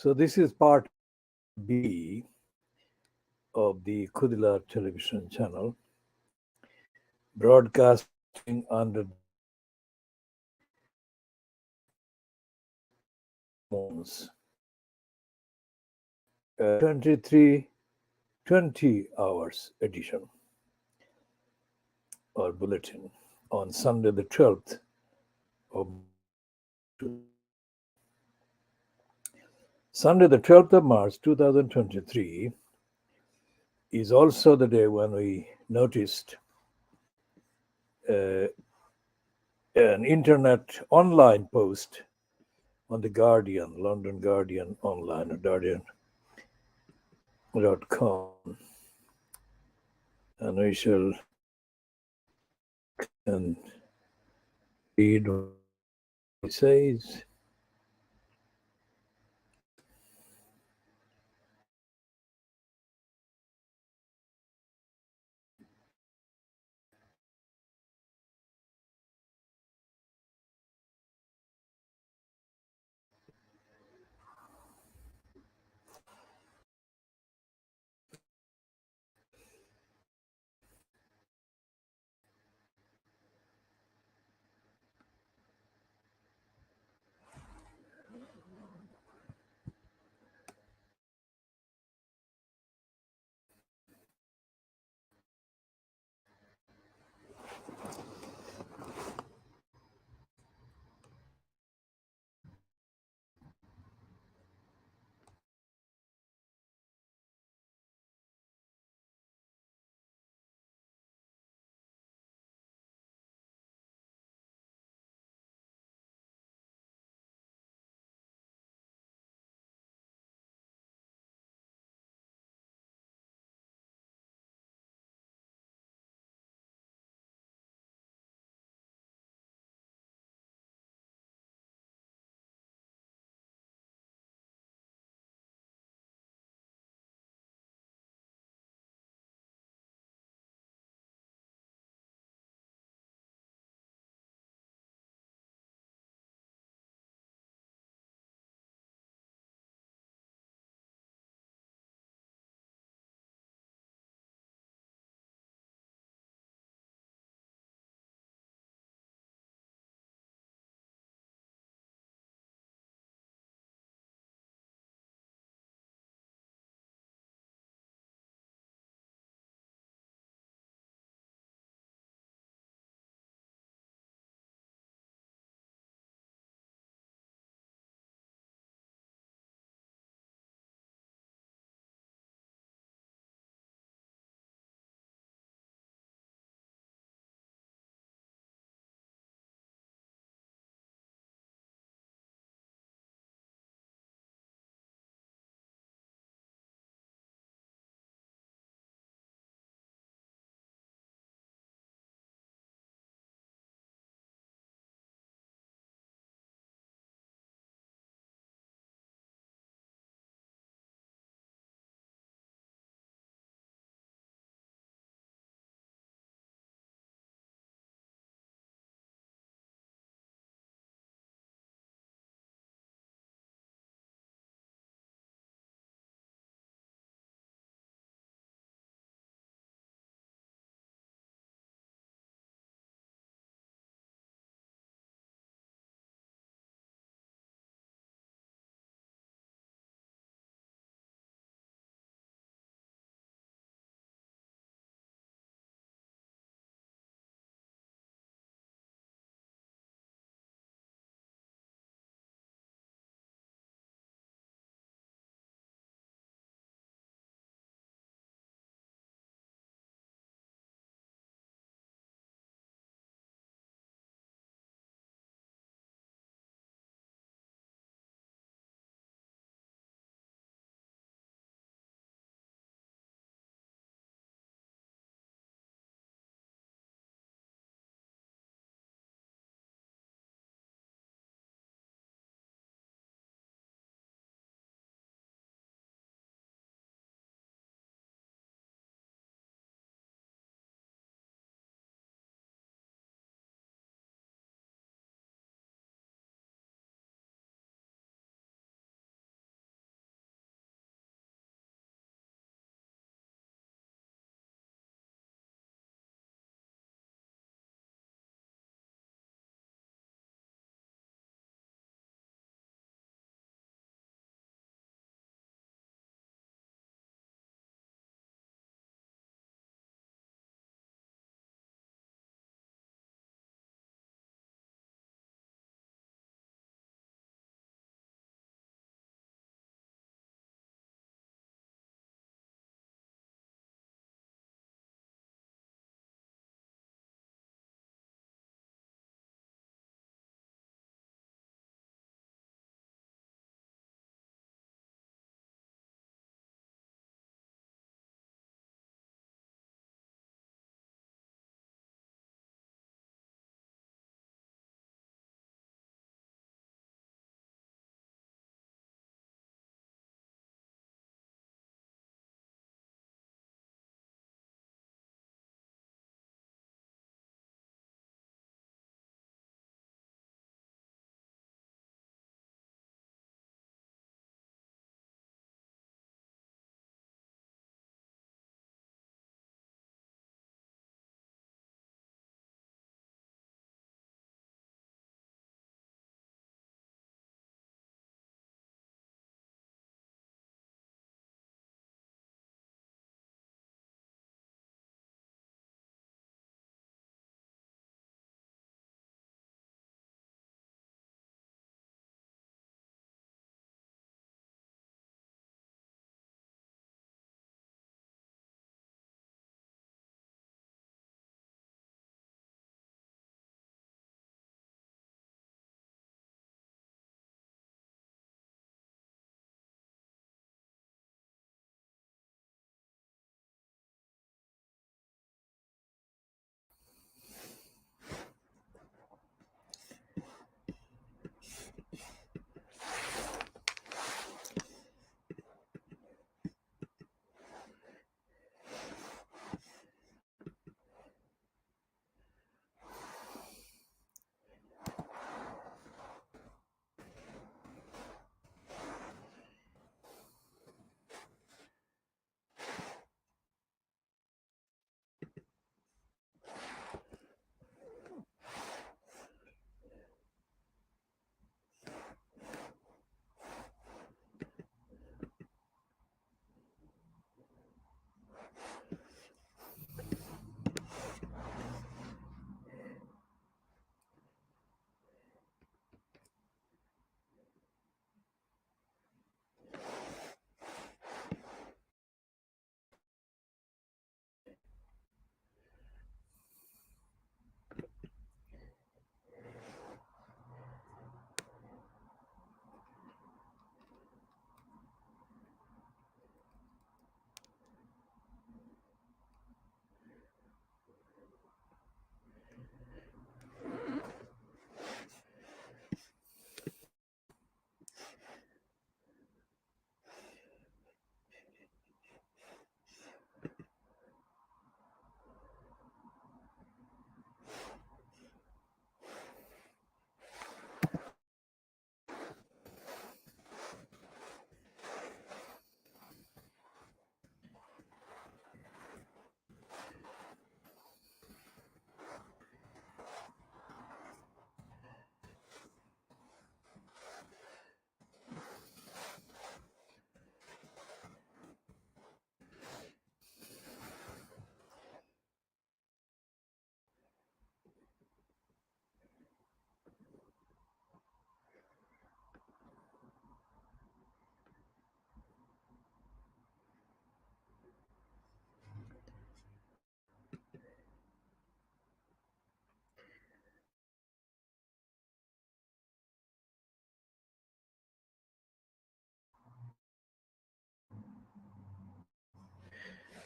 So this is part B of the KhoodeelaarTV television channel, broadcasting under months 20 hours edition or bulletin on Sunday the 12th of Sunday the 12th of March 2023 is also the day when we noticed an internet online post on the Guardian, London Guardian online, or Guardian.com. And we shall and read what it says.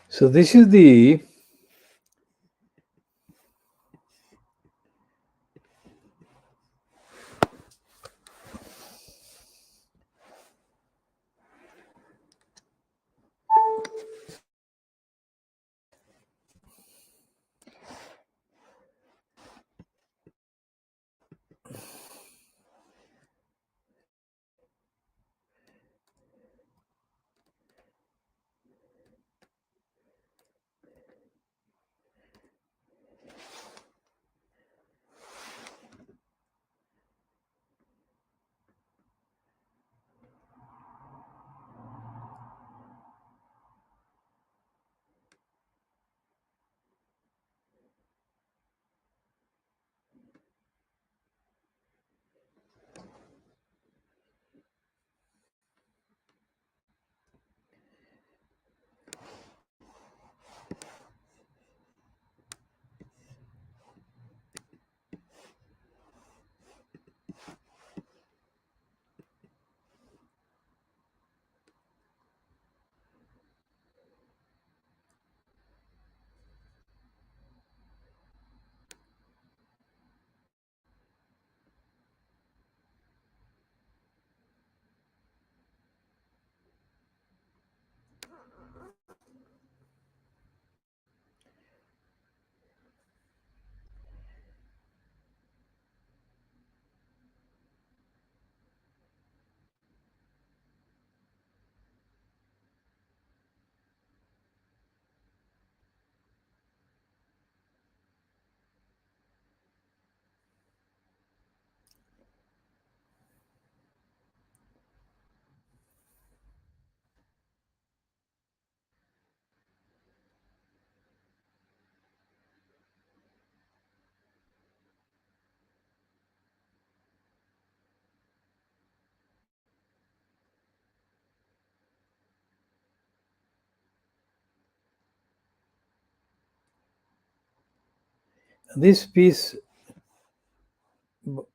So this is the this piece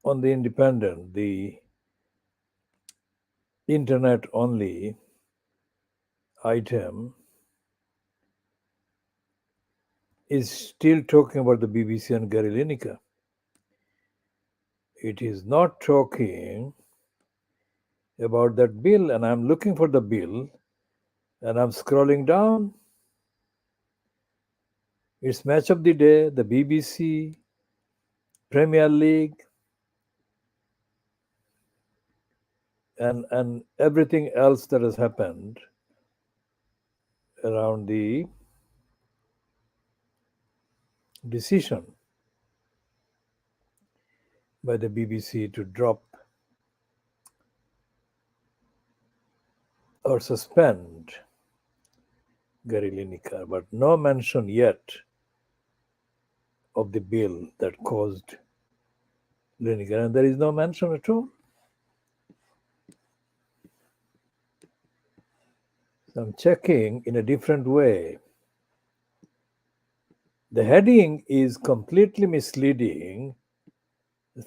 on the Independent, the internet only item, is still talking about the BBC and Gary Lineker. It is not talking about that bill, and I'm looking for the bill and I'm scrolling down. It's match of the day, the BBC, Premier League, and everything else that has happened around the decision by the BBC to drop or suspend Gary Lineker, but no mention yet of the bill that caused Lineker, and there is no mention at all. So I'm checking in a different way. The heading is completely misleading.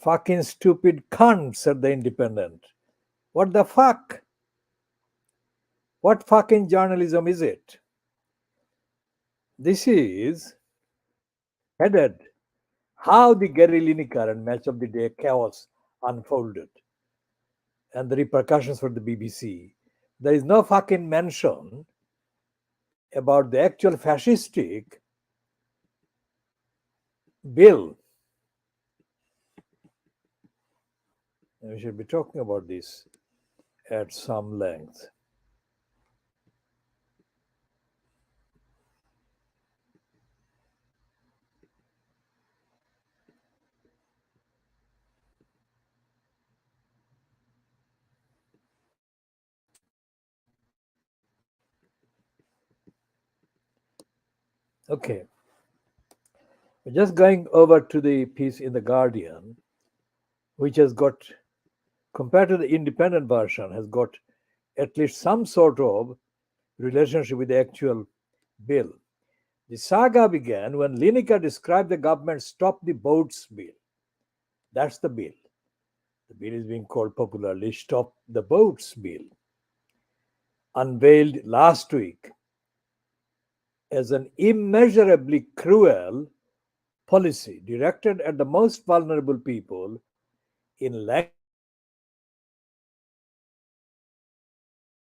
Fucking stupid cunts at the Independent. What the fuck? What fucking journalism is it? This is headed How the Gary Lineker and Match of the Day chaos unfolded and the repercussions for the BBC. There is no fucking mention about the actual fascistic bill. And we should be talking about this at some length. Okay. Just going over to the piece in The Guardian, which has got, compared to the independent version, has got at least some sort of relationship with the actual bill. The saga began when Lineker described the government Stop the Boats Bill. That's the bill. The bill is being called popularly Stop the Boats Bill. Unveiled last week as an immeasurably cruel policy directed at the most vulnerable people in languages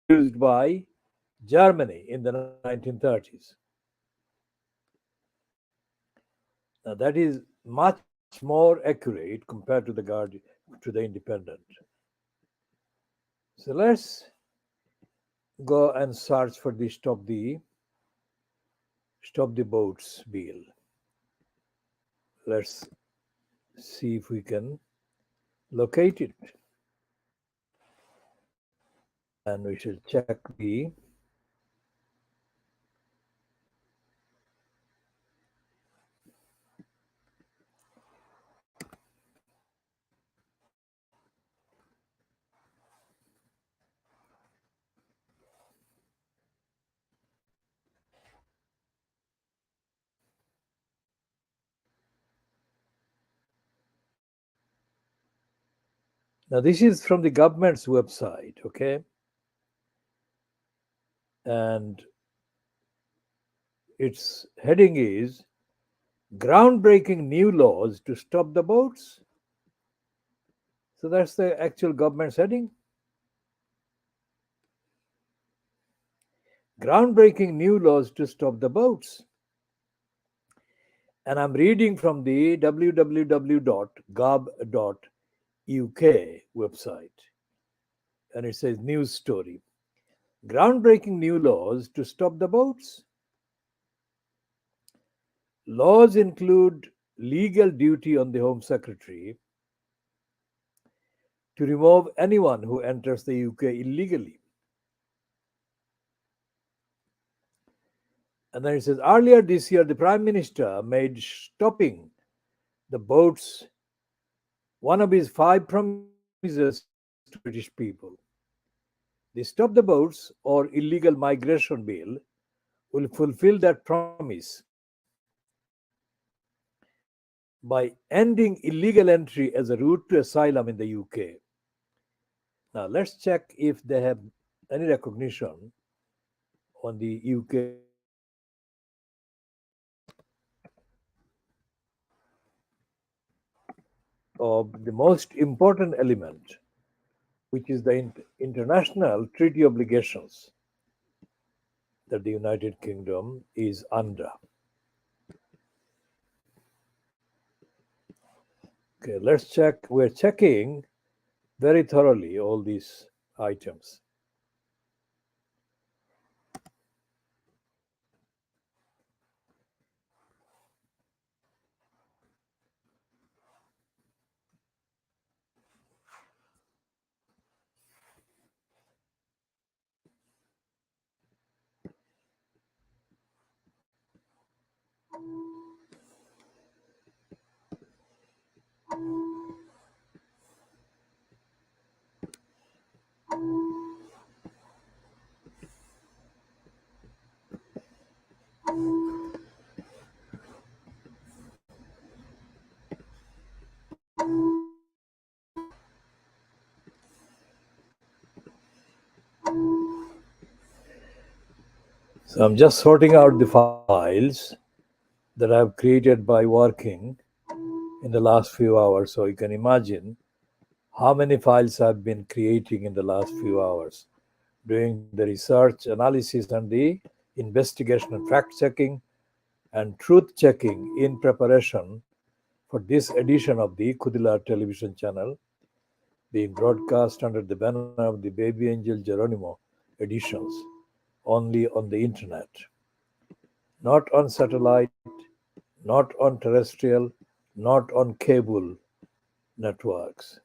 used by Germany in the 1930s. Now that is much more accurate compared to the Independent. So let's go and search for the Stop the Boats bill. Let's see if we can locate it. And we should check the now this is from the government's website, okay? And its heading is groundbreaking new laws to stop the boats. So that's the actual government's heading. Groundbreaking new laws to stop the boats. And I'm reading from the www.gov.uk website. And it says news story. Groundbreaking new laws to stop the boats. Laws include legal duty on the Home Secretary to remove anyone who enters the UK illegally. And then it says earlier this year, the Prime Minister made stopping the boats one of his 5 promises to British people. The Stop the Boats or Illegal Migration Bill will fulfill that promise by ending illegal entry as a route to asylum in the UK. Now let's check if they have any recognition on the UK of the most important element, which is the international treaty obligations that the United Kingdom is under. Okay, let's check. We're checking very thoroughly all these items. So I'm just sorting out the files that I've created by working in the last few hours. So you can imagine how many files I've been creating in the last few hours, doing the research, analysis, and the investigation and fact checking and truth checking in preparation for this edition of the KhoodeelaarTV television channel, being broadcast under the banner of the Baby Angel Geronimo editions, only on the internet, not on satellite, not on terrestrial, not on cable networks.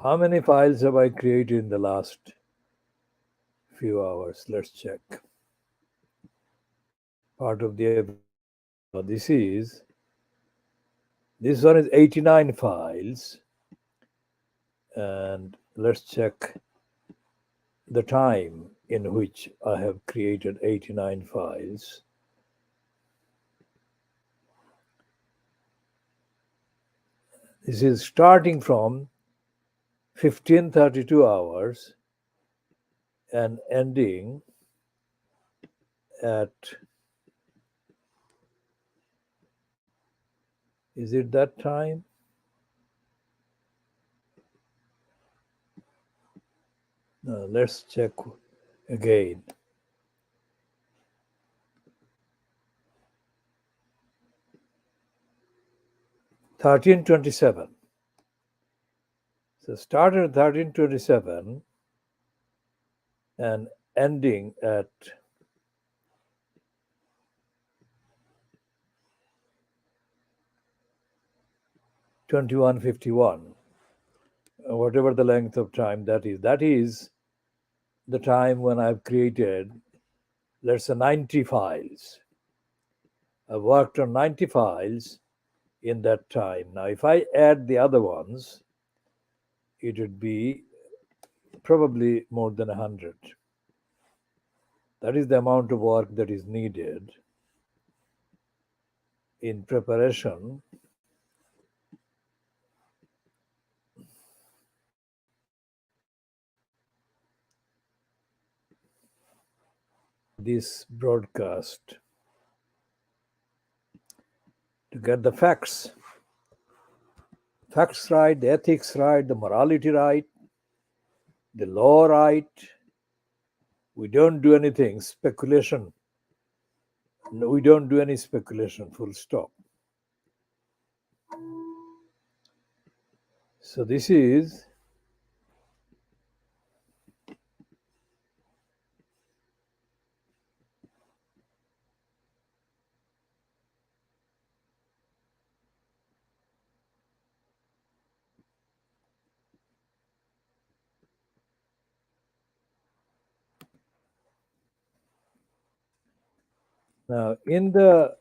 How many files have I created in the last few hours? Let's check. Part of the this one is 89 files, and let's check the time in which I have created 89 files. This is starting from 1532 hours and ending at, is it that time? No, let's check again. (1327). So started at 1327 and ending at 2151. Whatever the length of time that is. That is the time when I've created, let's say, 90 files. I've worked on 90 files in that time. Now, if I add the other ones, it would be probably more than 100. That is the amount of work that is needed in preparation this broadcast to get the facts right, the ethics right, the morality right, the law right. We don't do anything, speculation. No, we don't do any speculation, full stop. So this is now in the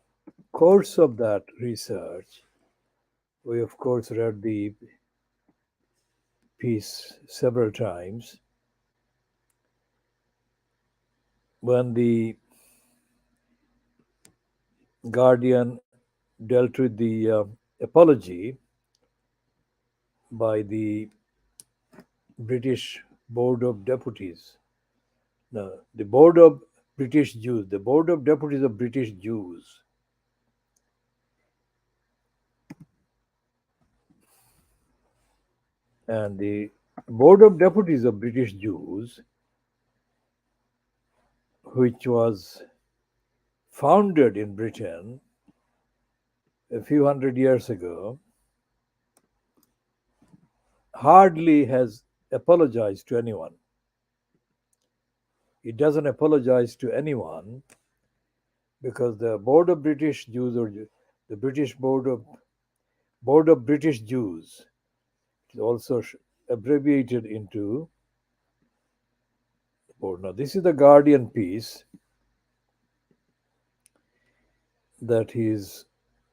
course of that research, we of course read the piece several times. When the Guardian dealt with the apology by the British Board of Deputies, no, the Board of British Jews, the Board of Deputies of British Jews, and the Board of Deputies of British Jews, which was founded in Britain a few hundred years ago, hardly has apologized to anyone. It doesn't apologize to anyone because the Board of British Jews, or the British Board of British Jews, is also abbreviated into board. Now, this is the Guardian piece that is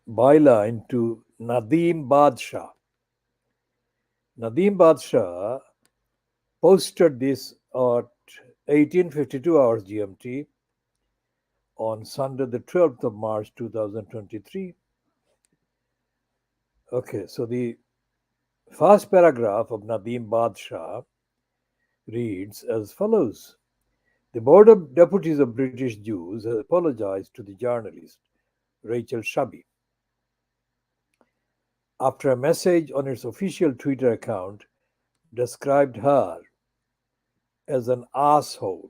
byline to Nadeem Badshah. Nadeem Badshah posted this at 1852 hours GMT on Sunday, the 12th of March 2023. Okay, so the first paragraph of Nadeem Badshah reads as follows. The Board of Deputies of British Jews has apologized to the journalist Rachel Shabi after a message on its official Twitter account described her as an asshole.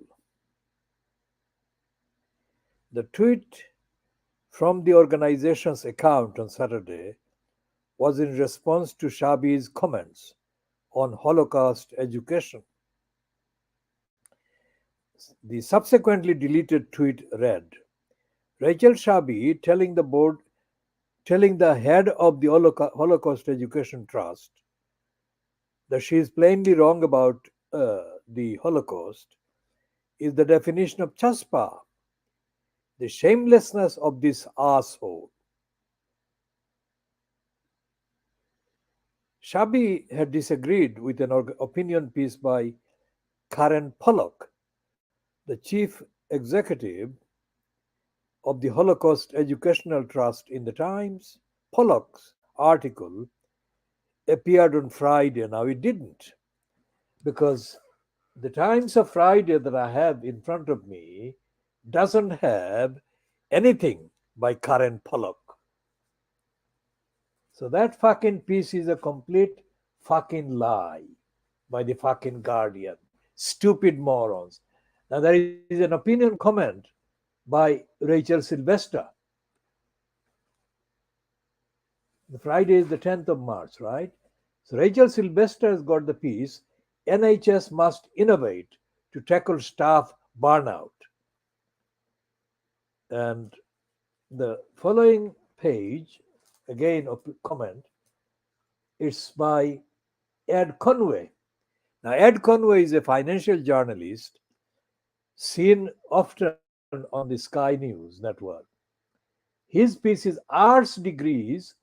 The tweet from the organization's account on Saturday was in response to Shabi's comments on Holocaust education. The subsequently deleted tweet read, Rachel Shabi telling the head of the Holocaust Education Trust that she is plainly wrong about the Holocaust is the definition of chaspa, the shamelessness of this asshole. Shabi had disagreed with an opinion piece by Karen Pollock, the chief executive of the Holocaust Educational Trust in the Times. Pollock's article appeared on Friday. Now it didn't, because the Times of Friday that I have in front of me doesn't have anything by Karen Pollock. So that fucking piece is a complete fucking lie by the fucking Guardian. Stupid morons. Now there is an opinion comment by Rachel Sylvester. The Friday is the 10th of March, right? So Rachel Sylvester has got the piece, NHS must innovate to tackle staff burnout. And the following page, again, a comment, it's by Ed Conway. Now, Ed Conway is a financial journalist seen often on the Sky News network. His piece is Arts degrees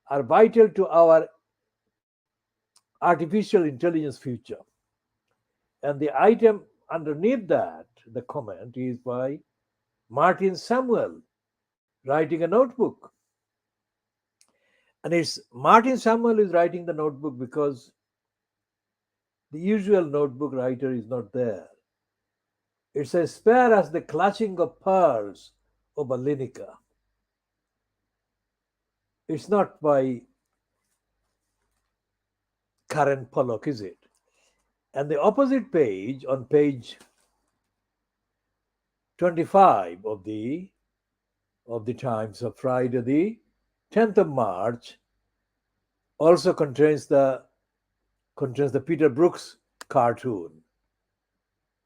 are vital to our artificial intelligence future. And the item underneath that, the comment, is by Martin Samuel, writing a notebook. And it's Martin Samuel is writing the notebook because the usual notebook writer is not there. It says, spare us the clutching of pearls over Lineker. It's not by Karen Pollock, is it? And the opposite page, on page 25 of the Times of Friday, the 10th of March, also contains the Peter Brooks cartoon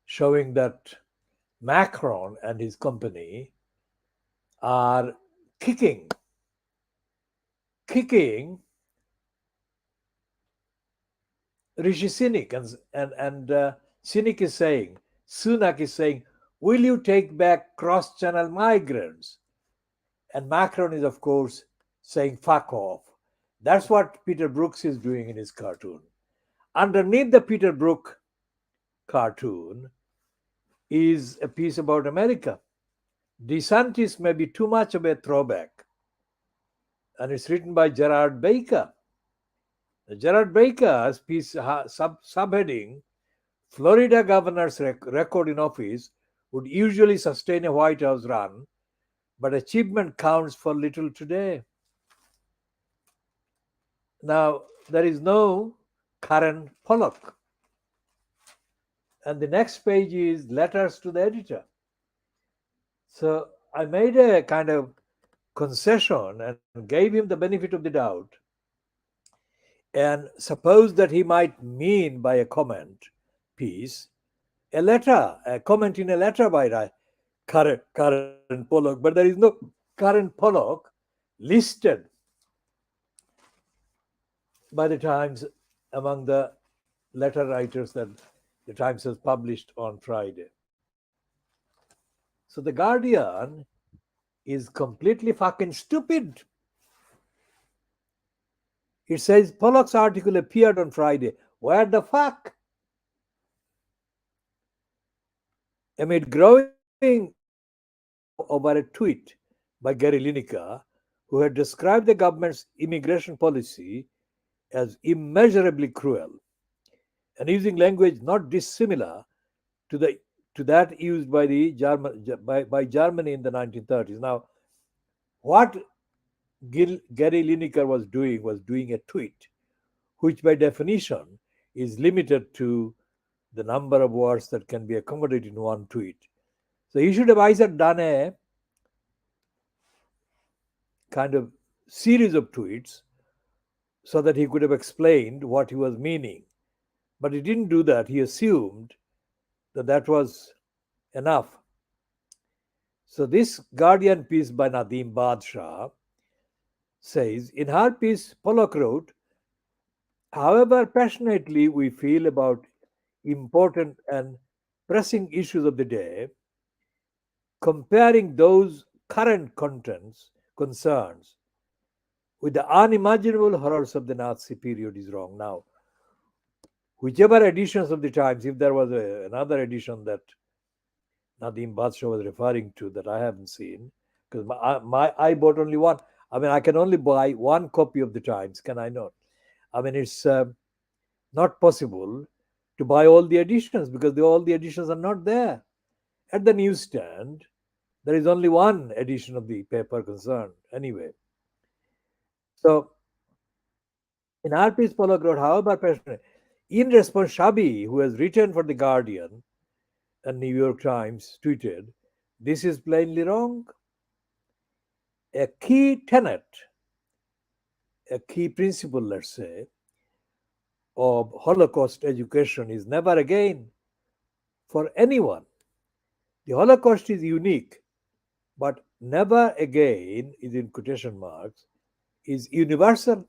showing that Macron and his company are kicking Rishi Sunak, and Sunak is saying, will you take back cross-channel migrants? And Macron is, of course, saying, fuck off. That's what Peter Brooks is doing in his cartoon. Underneath the Peter Brook cartoon is a piece about America. DeSantis may be too much of a throwback. And it's written by Gerard Baker. Gerard Baker's piece, subheading, Florida governor's record in office would usually sustain a White House run, but achievement counts for little today. Now, there is no Karen Pollock. And the next page is letters to the editor. So I made a kind of concession and gave him the benefit of the doubt, and suppose that he might mean by a comment piece a comment in a letter by Karen Pollock, but there is no Karen Pollock listed by the Times among the letter writers that the Times has published on Friday. So the Guardian is completely fucking stupid. It says Pollock's article appeared on Friday. Where the fuck? Amid growing over a tweet by Gary Lineker, who had described the government's immigration policy as immeasurably cruel, and using language not dissimilar to that used by by Germany in the 1930s. Now, what Gary Lineker was doing a tweet, which by definition is limited to the number of words that can be accommodated in one tweet. So he should have either done a kind of series of tweets so that he could have explained what he was meaning. But he didn't do that. He assumed that was enough. So this Guardian piece by Vedh Shah says, in her piece, Pollock wrote, however passionately we feel about important and pressing issues of the day, comparing those current concerns with the unimaginable horrors of the Nazi period is wrong. Now, whichever editions of the Times, if there was another edition that Vedh Shah was referring to that I haven't seen, because I bought only one. I mean, I can only buy one copy of the Times, can I not? I mean, it's not possible to buy all the editions because all the editions are not there. At the newsstand, there is only one edition of the paper concerned, anyway. So, in our piece, Polo wrote, however passionate, in response, Shabi, who has written for The Guardian and New York Times, tweeted, this is plainly wrong. A key tenet, a key principle, let's say, of Holocaust education is never again for anyone. The Holocaust is unique, but never again is in quotation marks, is universal.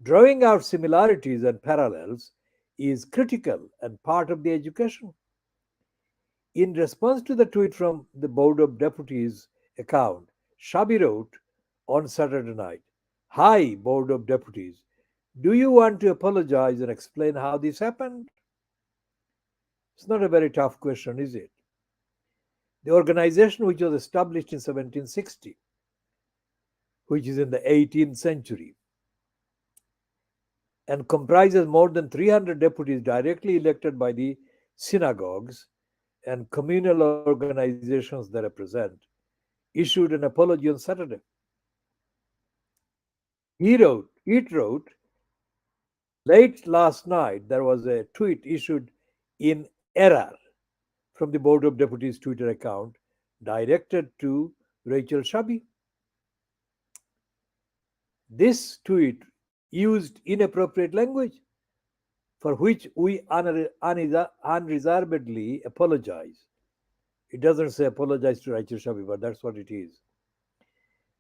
Drawing out similarities and parallels is critical and part of the education. In response to the tweet from the Board of Deputies account, Shabi wrote on Saturday night, Hi, Board of Deputies, do you want to apologize and explain how this happened? It's not a very tough question, is it? The organization, which was established in 1760, which is in the 18th century, and comprises more than 300 deputies directly elected by the synagogues and communal organizations they represent, issued an apology on Saturday. It wrote, late last night there was a tweet issued in error from the Board of Deputies Twitter account directed to Rachel Shabi. This tweet used inappropriate language for which we unreservedly apologize. It doesn't say apologize to Rachel Shabi, but that's what it is.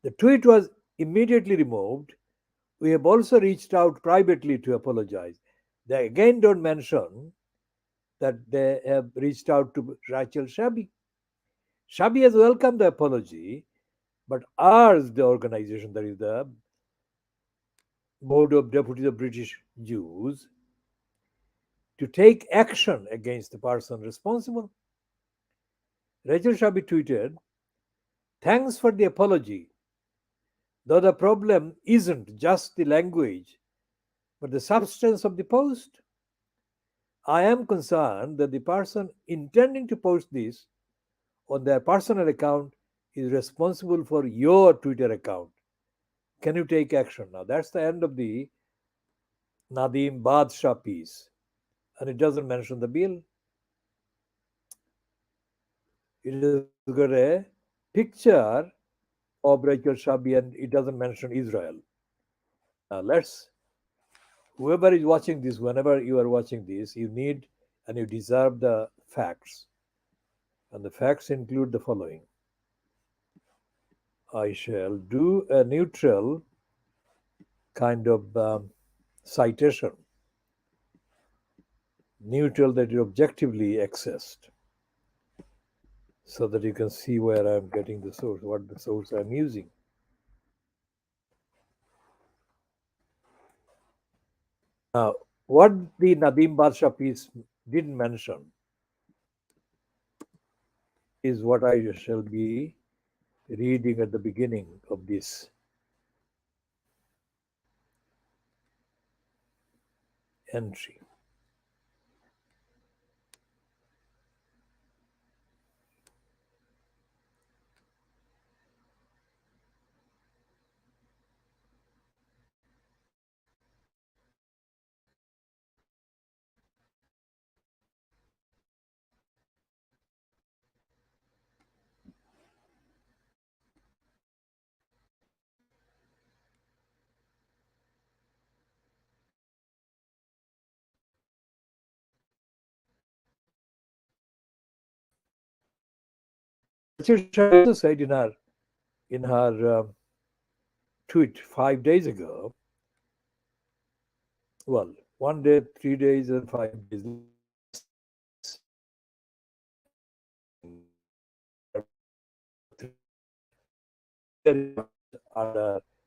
The tweet was immediately removed. We have also reached out privately to apologize. They again don't mention that they have reached out to Rachel Shabi. Shabi has welcomed the apology, but urged the organization, that is the Board of Deputies of British Jews, to take action against the person responsible. Rachel Shabi tweeted, thanks for the apology. Though the problem isn't just the language, but the substance of the post. I am concerned that the person intending to post this on their personal account is responsible for your Twitter account. Can you take action? Now, that's the end of the Nadeem Badshah piece. And it doesn't mention the bill. It has got a picture of Rachel Shabi and it doesn't mention Israel. Now, whoever is watching this, whenever you are watching this, you need and you deserve the facts. And the facts include the following. I shall do a neutral kind of citation, neutral that is objectively accessed, so that you can see where I'm getting the source, what the source I'm using. Now, what the Nadeem Badshah piece didn't mention is what I shall be reading at the beginning of this entry. Rachel Shahi also said in her tweet 5 days ago, well, 1 day, 3 days, and 5 days.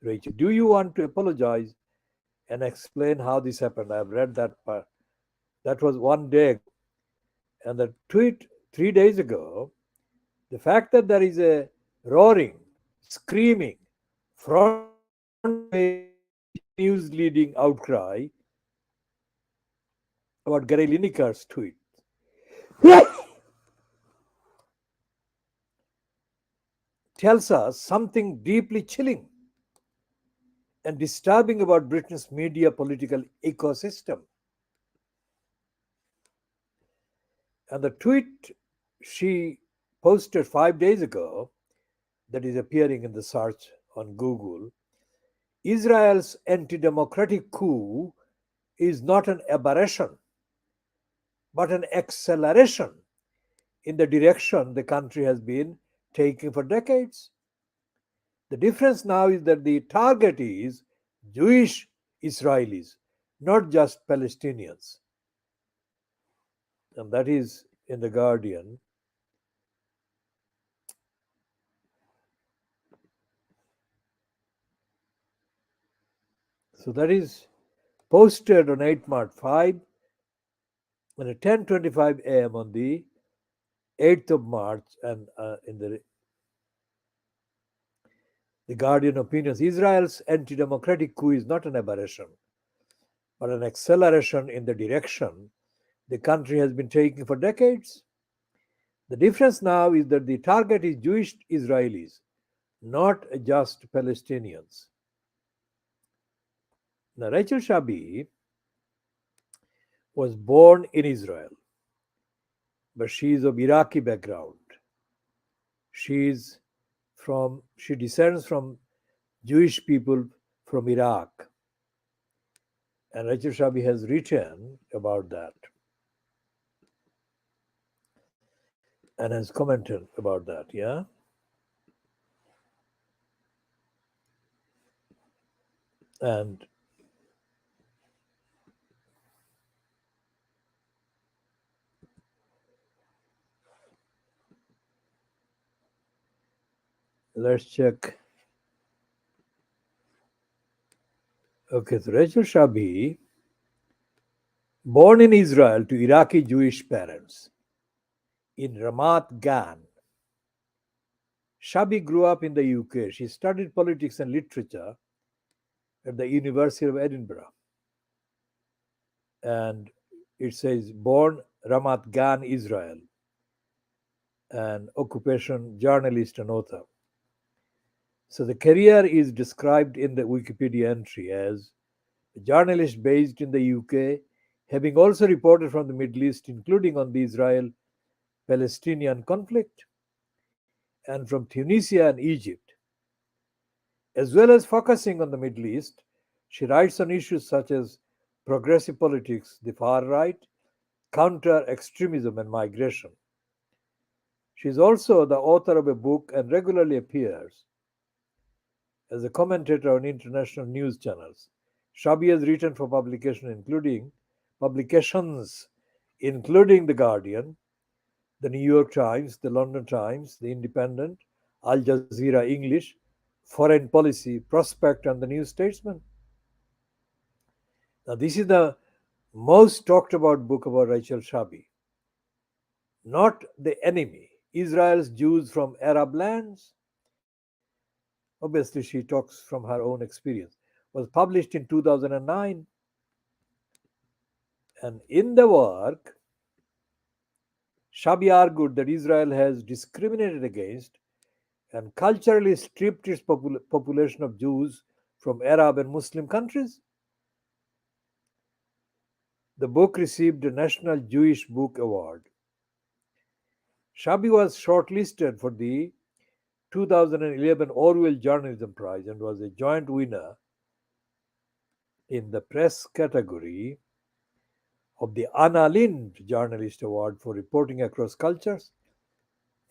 Rachel, do you want to apologize and explain how this happened? I've read that part. That was 1 day ago. And the tweet 3 days ago, the fact that there is a roaring, screaming, front page news-leading outcry about Gary Lineker's tweet. Tells us something deeply chilling and disturbing about Britain's media political ecosystem. And the tweet she posted 5 days ago, that is appearing in the search on Google, Israel's anti democratic coup is not an aberration, but an acceleration in the direction the country has been taking for decades. The difference now is that the target is Jewish Israelis, not just Palestinians. And that is in The Guardian. So that is posted on 8 March 5 and at 10:25 a.m. on the 8th of March, and in the Guardian opinions, Israel's anti-democratic coup is not an aberration, but an acceleration in the direction the country has been taking for decades. The difference now is that the target is Jewish Israelis, not just Palestinians. Now, Rachel Shabi was born in Israel, but she is of Iraqi background. She descends from Jewish people from Iraq. And Rachel Shabi has written about that and has commented about that, yeah? And let's check. Okay, so Rachel Shabi, born in Israel to Iraqi Jewish parents in Ramat Gan. Shabi grew up in the UK. She studied politics and literature at the University of Edinburgh. And it says born Ramat Gan, Israel, and occupation journalist and author. So the career is described in the Wikipedia entry as a journalist based in the UK, having also reported from the Middle East, including on the Israel-Palestinian conflict, and from Tunisia and Egypt. As well as focusing on the Middle East, she writes on issues such as progressive politics, the far right, counter-extremism, and migration. She is also the author of a book and regularly appears as a commentator on international news channels. Shabi has written for publications including The Guardian, the New York Times, the London Times, the Independent, Al Jazeera English, Foreign Policy, Prospect, and the New Statesman. Now, this is the most talked about book about Rachel Shabi. Not the Enemy, Israel's Jews from Arab Lands. Obviously, she talks from her own experience. Was published in 2009. And in the work, Shabi argued that Israel has discriminated against and culturally stripped its population of Jews from Arab and Muslim countries. The book received a National Jewish Book Award. Shabi was shortlisted for the 2011 Orwell Journalism Prize and was a joint winner in the press category of the Anna Lindh Journalist Award for reporting across cultures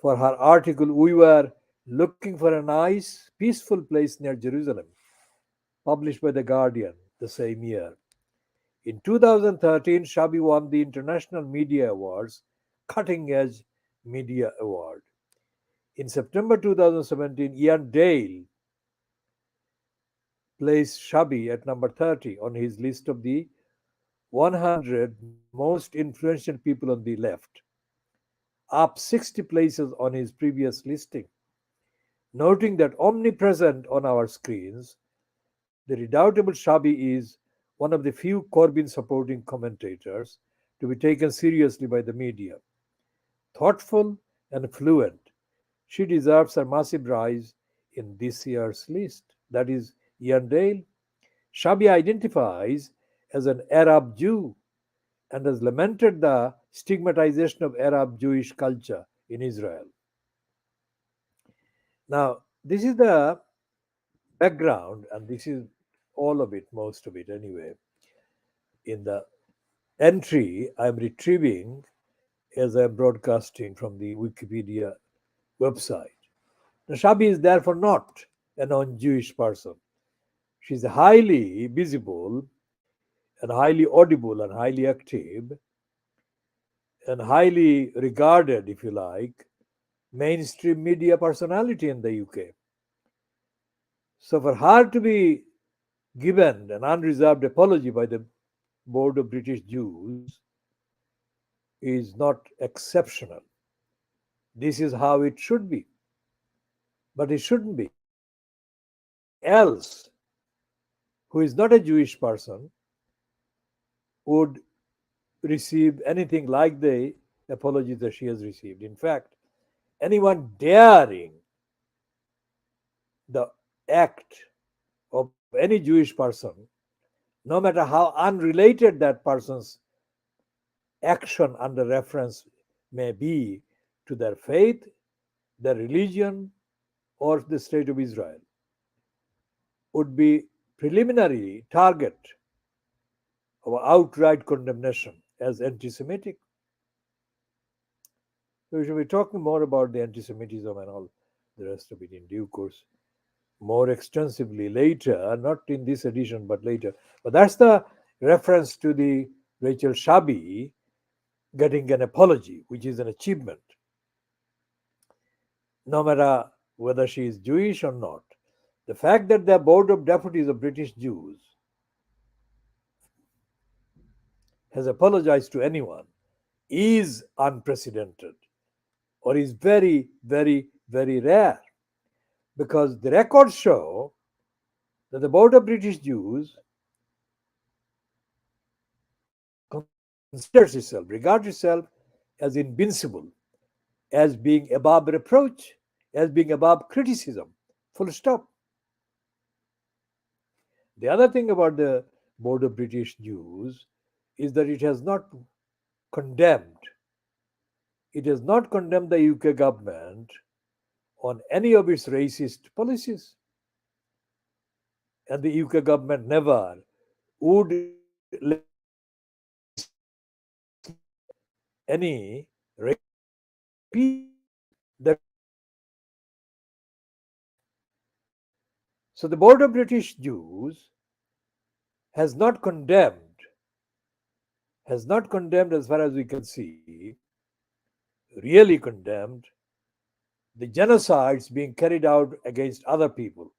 for her article "We Were Looking for a Nice, Peaceful Place Near Jerusalem," published by The Guardian the same year. In 2013, Shabi won the International Media Awards Cutting Edge Media Award. In September 2017, Ian Dale placed Shabi at number 30 on his list of the 100 most influential people on the left, up 60 places on his previous listing. Noting that omnipresent on our screens, The redoubtable Shabi is one of the few Corbyn supporting commentators to be taken seriously by the media. Thoughtful and fluent, she deserves a massive rise in this year's list. That is Ian Dale. Shabi identifies as an Arab Jew and has lamented the stigmatization of Arab Jewish culture in Israel. Now, this is the background, and this is all of it, most of it anyway. In the entry, I'm retrieving as I'm broadcasting from the Wikipedia website. Now, Shabi is therefore not a non Jewish person. She's highly visible and highly audible and highly active and highly regarded, if you like, mainstream media personality in the UK. So for her to be given an unreserved apology by the Board of British Jews is not exceptional. This is how it should be. But it shouldn't be. Anyone else who is not a Jewish person would receive anything like the apology that she has received. In fact, anyone daring the act of any Jewish person, no matter how unrelated that person's action under reference may be to their faith, their religion, or the state of Israel, would be preliminary target of outright condemnation as anti-Semitic. So we should be talking more about the anti-Semitism and all the rest of it in due course, more extensively later, not in this edition, but later. But that's the reference to the Rachel Shabi getting an apology, which is an achievement, no matter whether she is Jewish or not. The fact that the Board of Deputies of British Jews has apologized to anyone is unprecedented or is very, very, very rare, because the records show that the Board of British Jews considers itself, regards itself as invincible, as being above reproach, as being above criticism. Full stop. The other thing about the Board of British Jews is that condemned, it has not condemned the UK government on any of its racist policies. And the UK government never would let any race that. So the Board of British Jews has not condemned, as far as we can see, really condemned the genocides being carried out against other people.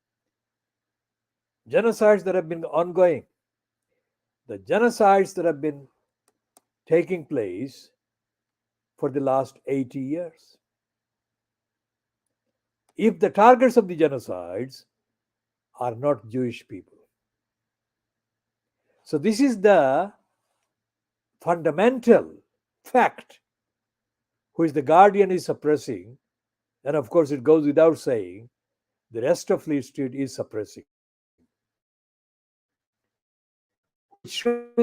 Genocides that have been ongoing. The genocides that have been taking place for the last 80 years. If the targets of the genocides are not Jewish people. So this is the fundamental fact which the Guardian is suppressing, and of course it goes without saying, the rest of Fleet Street is suppressing. Which shows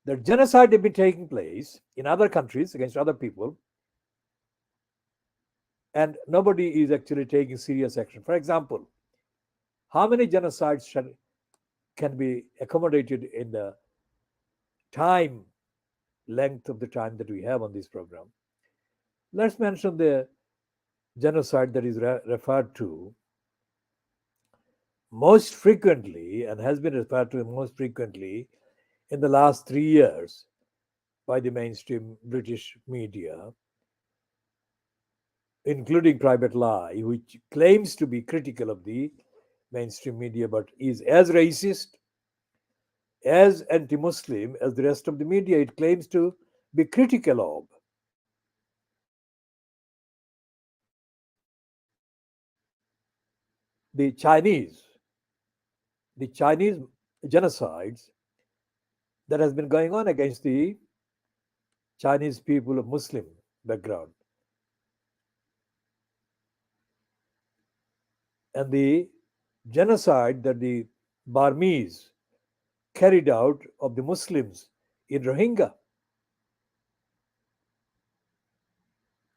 that genocide has been taking place in other countries against other people, and nobody is actually taking serious action. For example, how many genocides can be accommodated in the time length of the time that we have on this program? Let's mention the genocide that is referred to most frequently and has been referred to most frequently in the last 3 years by the mainstream British media, including Private Lie, which claims to be critical of the mainstream media but is as racist, as anti-Muslim as the rest of the media it claims to be critical of. the Chinese genocides that has been going on against the Chinese people of Muslim background, and the genocide that the Burmese carried out of the Muslims in Rohingya,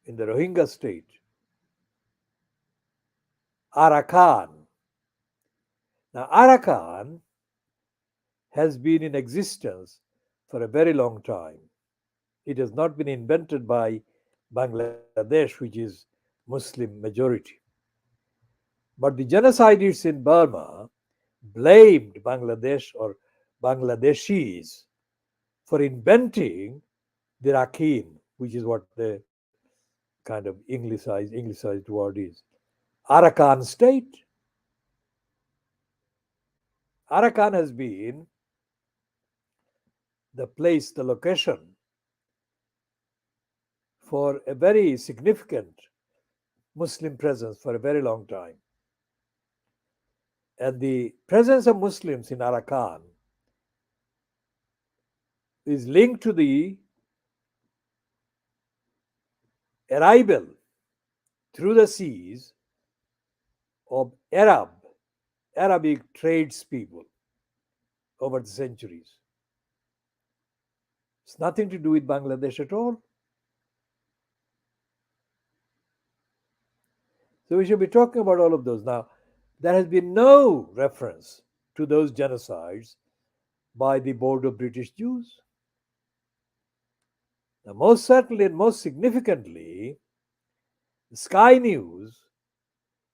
in the Rohingya state, Arakan. Now, Arakan has been in existence for a very long time. It has not been invented by Bangladesh, which is Muslim majority. But the genocidists in Burma blamed Bangladesh or Bangladeshis for inventing the Rakhine, which is what the kind of Anglicized word is. Arakan state. Arakan has been the place, the location for a very significant Muslim presence for a very long time. And the presence of Muslims in Arakan is linked to the arrival through the seas of Arabic tradespeople over the centuries. It's nothing to do with Bangladesh at all. So we should be talking about all of those. Now, there has been no reference to those genocides by the Board of British Jews. Now, most certainly and most significantly, Sky News,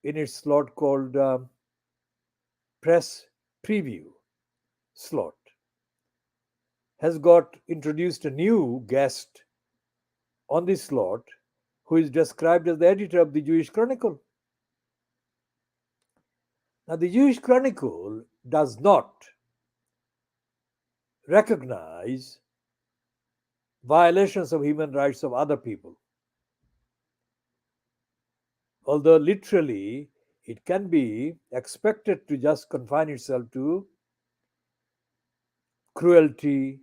in its slot called Press Preview slot, has got introduced a new guest on this slot who is described as the editor of the Jewish Chronicle. Now, the Jewish Chronicle does not recognize violations of human rights of other people. Although literally it can be expected to just confine itself to cruelty,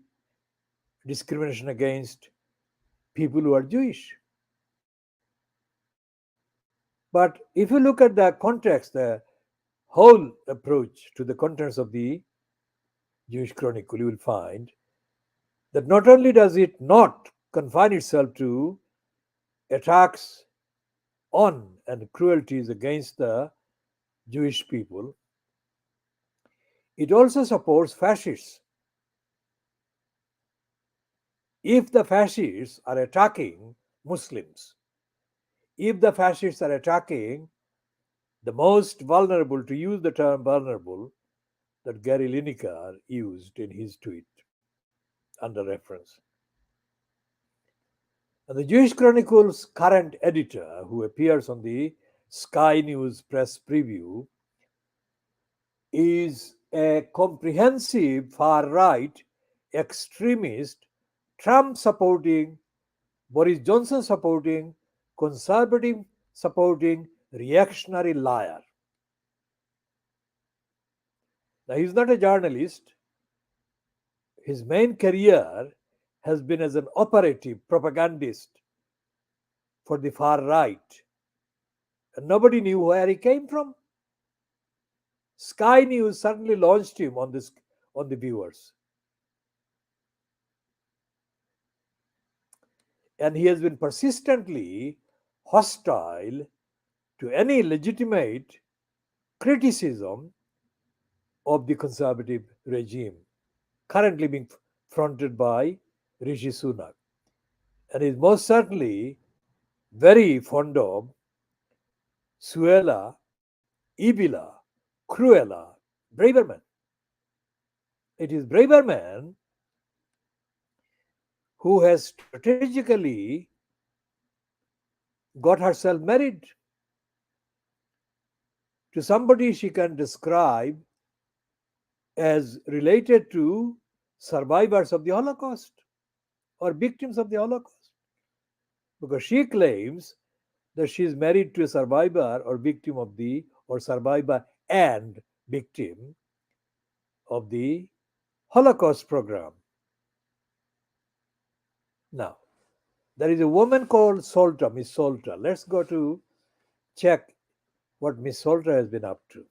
discrimination against people who are Jewish. But if you look at the context, the whole approach to the contents of the Jewish Chronicle, you will find that not only does it not confine itself to attacks on and cruelties against the Jewish people, it also supports fascists. If the fascists are attacking Muslims, if the fascists are attacking the most vulnerable, to use the term vulnerable that Gary Lineker used in his tweet under reference. And the Jewish Chronicle's current editor, who appears on the Sky News Press Preview, is a comprehensive far-right extremist, Trump-supporting, Boris Johnson-supporting, conservative-supporting, reactionary liar. Now, he's not a journalist. His main career has been as an operative propagandist for the far right. And nobody knew where he came from. Sky News suddenly launched him on the viewers. And he has been persistently hostile to any legitimate criticism of the conservative regime currently being fronted by Rishi Sunak. And is most certainly very fond of Suella Eviller Crueller Braverman. It is Braverman who has strategically got herself married to somebody she can describe as related to survivors of the Holocaust or victims of the Holocaust. Because she claims that she is married to a survivor or victim of the, or survivor and victim of the Holocaust program. Now, there is a woman called Solta, Miss Solta. Let's go to check what Miss Solta has been up to.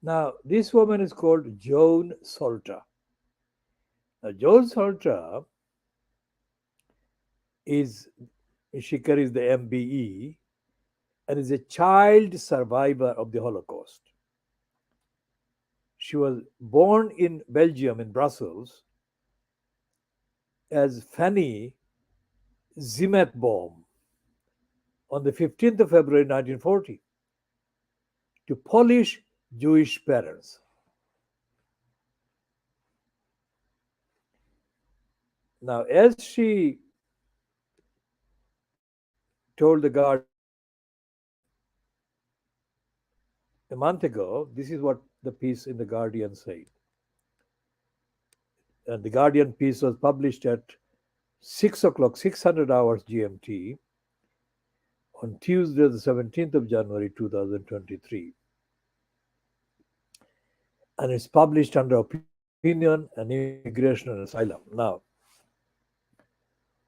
Now, this woman is called Joan Solta. Now, Joan Solta is, she carries the MBE and is a child survivor of the Holocaust. She was born in Belgium, in Brussels, as Fanny Zimetbaum on the 15th of February 1940 to Polish Jewish parents. Now, as she told the Guardian a month ago, this is what the piece in the Guardian said. And the Guardian piece was published at 6 o'clock, 600 hours GMT on Tuesday, the 17th of January 2023. And it's published under Opinion and Immigration and Asylum. Now,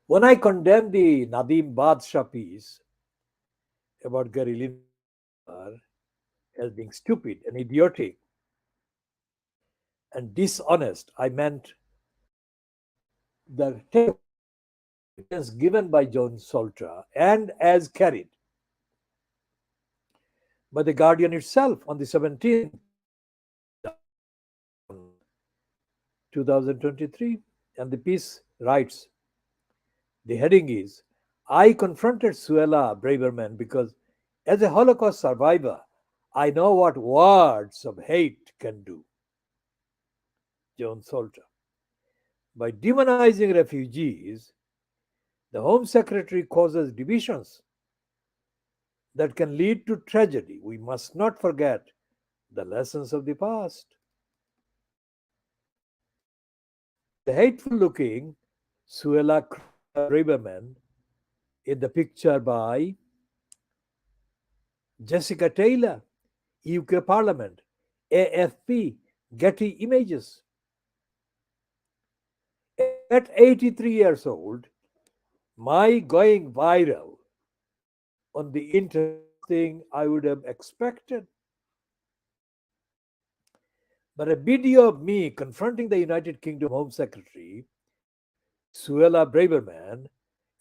when I condemned the Nadim Badshah piece about Gary Lineker as being stupid and idiotic and dishonest, I meant the evidence given by John Soltra and as carried by the Guardian itself on the 17th 2023. And the piece writes, the heading is, I confronted Suella Braverman because as a Holocaust survivor, I know what words of hate can do. John Solter. By demonizing refugees, the Home Secretary causes divisions that can lead to tragedy. We must not forget the lessons of the past. The hateful looking Suella Braverman in the picture by Jessica Taylor, UK Parliament, AFP, Getty Images. At 83 years old, my going viral on the internet thing I would have expected. But a video of me confronting the United Kingdom Home Secretary, Suella Braverman,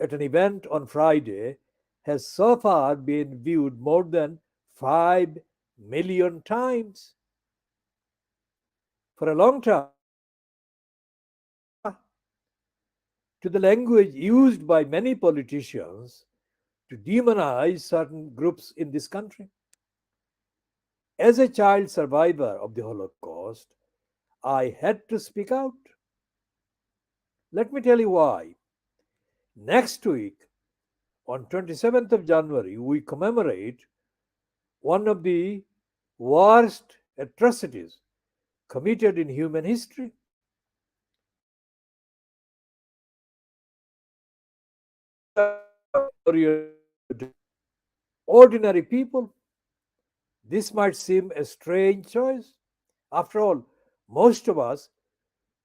at an event on Friday has so far been viewed more than 5 million times. For a long time, to the language used by many politicians to demonize certain groups in this country. As a child survivor of the Holocaust, I had to speak out. Let me tell you why. Next week, on 27th of January, we commemorate one of the worst atrocities committed in human history. Ordinary people. This might seem a strange choice. After all, most of us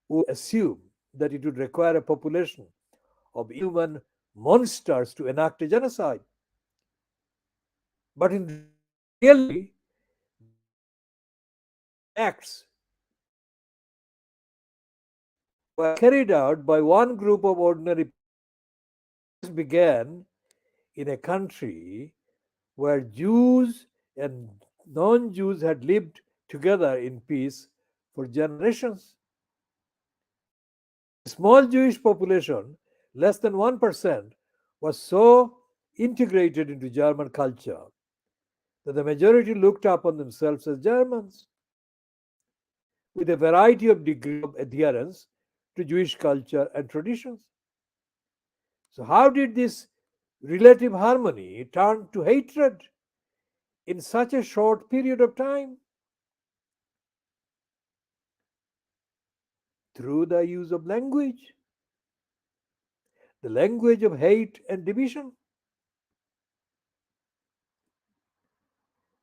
would assume that it would require a population of human monsters to enact a genocide. But in reality, acts were carried out by one group of ordinary people began in a country where Jews and non Jews had lived together in peace for generations. A small Jewish population, less than 1%, was so integrated into German culture that the majority looked upon themselves as Germans, with a variety of degree of adherence to Jewish culture and traditions. So, how did this relative harmony turn to hatred in such a short period of time? Through the use of language, the language of hate and division.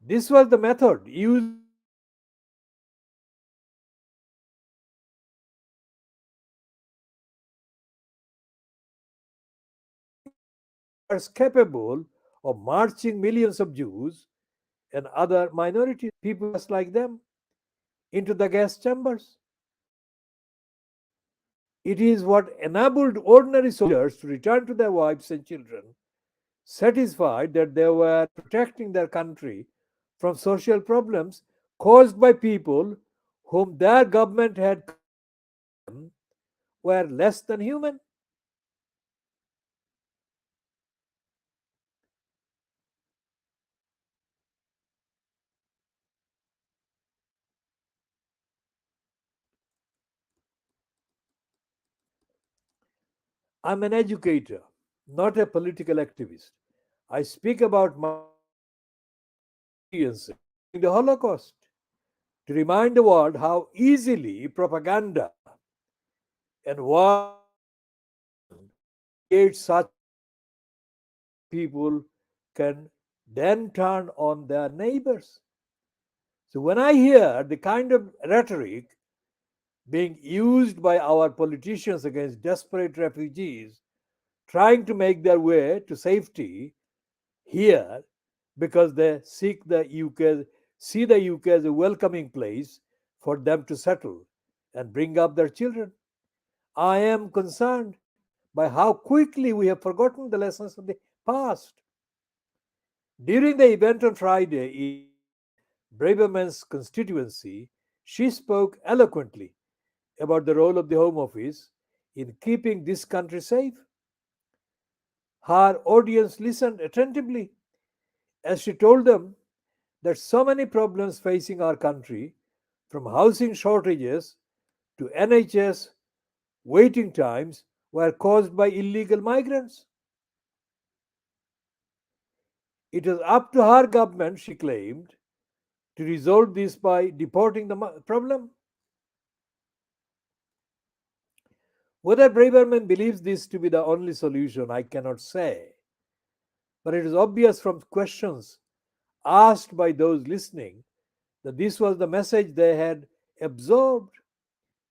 This was the method used by was capable of marching millions of Jews and other minorities, people just like them, into the gas chambers. It is what enabled ordinary soldiers to return to their wives and children, satisfied that they were protecting their country from social problems caused by people whom their government had condemned were less than human. I'm an educator, not a political activist. I speak about my experiences during the Holocaust to remind the world how easily propaganda and war create such people can then turn on their neighbors. So when I hear the kind of rhetoric being used by our politicians against desperate refugees trying to make their way to safety here because they see the UK as a welcoming place for them to settle and bring up their children, I am concerned by how quickly we have forgotten the lessons of the past. During the event on Friday in Braverman's constituency, she spoke eloquently about the role of the Home Office in keeping this country safe. Her audience listened attentively as she told them that so many problems facing our country, from housing shortages to NHS waiting times, were caused by illegal migrants. It was up to her government, she claimed, to resolve this by deporting the problem. Whether Braverman believes this to be the only solution, I cannot say. But it is obvious from questions asked by those listening that this was the message they had absorbed.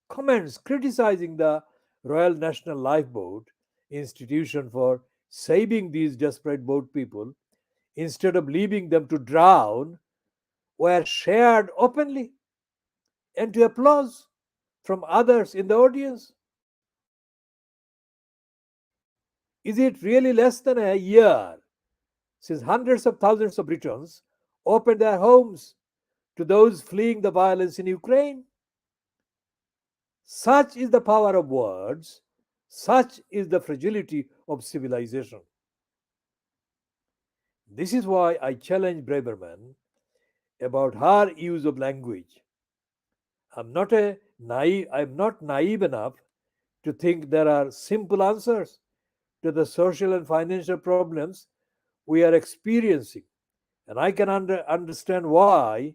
Comments criticizing the Royal National Lifeboat institution for saving these desperate boat people instead of leaving them to drown were shared openly and to applause from others in the audience. Is it really less than a year since hundreds of thousands of Britons opened their homes to those fleeing the violence in Ukraine? Such is the power of words, such is the fragility of civilization. This is why I challenge Braverman about her use of language. I'm not naive enough to think there are simple answers to the social and financial problems we are experiencing. And I can understand why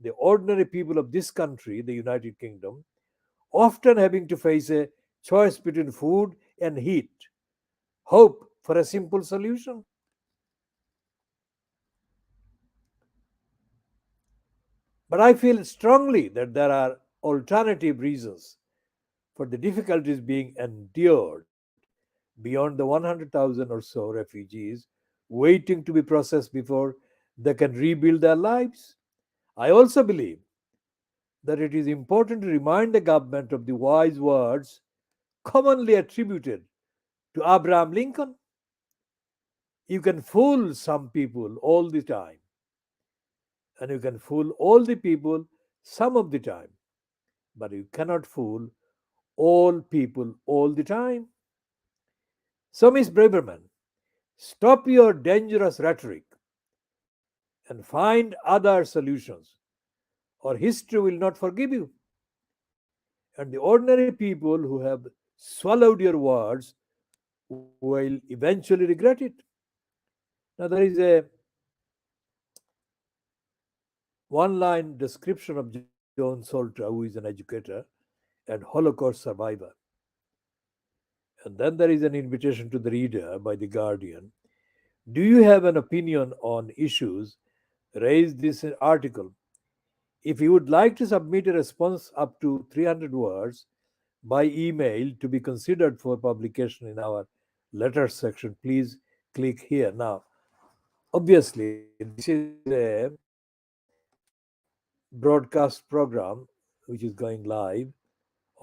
the ordinary people of this country, the United Kingdom, often having to face a choice between food and heat, hope for a simple solution. But I feel strongly that there are alternative reasons for the difficulties being endured beyond the 100,000 or so refugees waiting to be processed before they can rebuild their lives. I also believe that it is important to remind the government of the wise words commonly attributed to Abraham Lincoln. You can fool some people all the time, and you can fool all the people some of the time, but you cannot fool all people all the time. So, Miss Braverman, stop your dangerous rhetoric and find other solutions, or history will not forgive you. And the ordinary people who have swallowed your words will eventually regret it. Now, there is a one line description of John Salter, who is an educator and Holocaust survivor. And then there is an invitation to the reader by The Guardian. Do you have an opinion on issues raised this article? If you would like to submit a response up to 300 words by email to be considered for publication in our letters section, please click here. Now, obviously, this is a broadcast program which is going live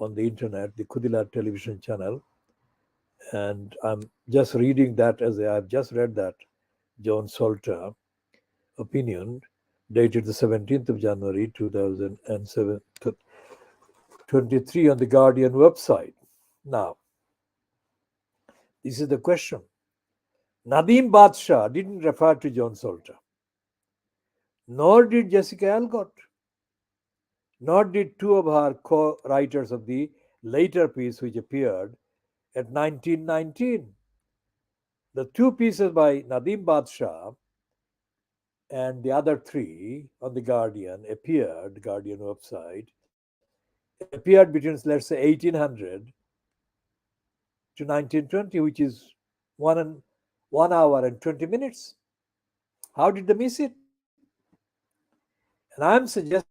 on the internet, the Khoodeelaar television channel. And I'm just reading that as I've just read that John Salter opinion dated the 17th of January 2023 on the Guardian website. Now, this is the question. Nadeem Badshah didn't refer to John Salter, nor did Jessica Alcott, nor did two of her co-writers of the later piece which appeared at 1919. The two pieces by Nadeem Badshah and the other three on the Guardian appeared, Guardian website, appeared between, let's say, 1800 to 1920, which is 1 hour and 20 minutes. How did they miss it? And I'm suggesting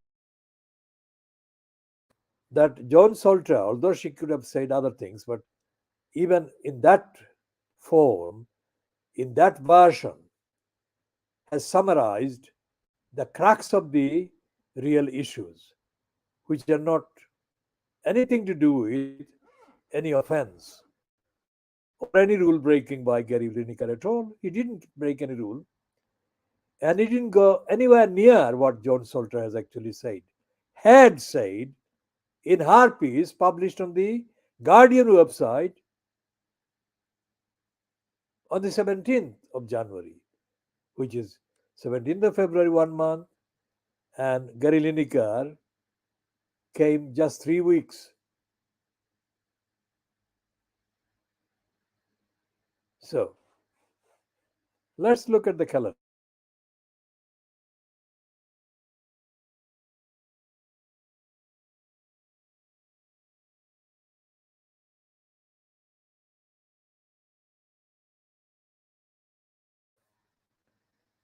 that John Salter, although she could have said other things, but even in that form, in that version, has summarized the crux of the real issues, which are not anything to do with any offense or any rule breaking by Gary Lineker at all. He didn't break any rule, and he didn't go anywhere near what John Salter has actually said, had said in her piece published on the Guardian website on the 17th of January, which is 17th of February, 1 month, and Gary Lineker came just 3 weeks. So let's look at the calendar.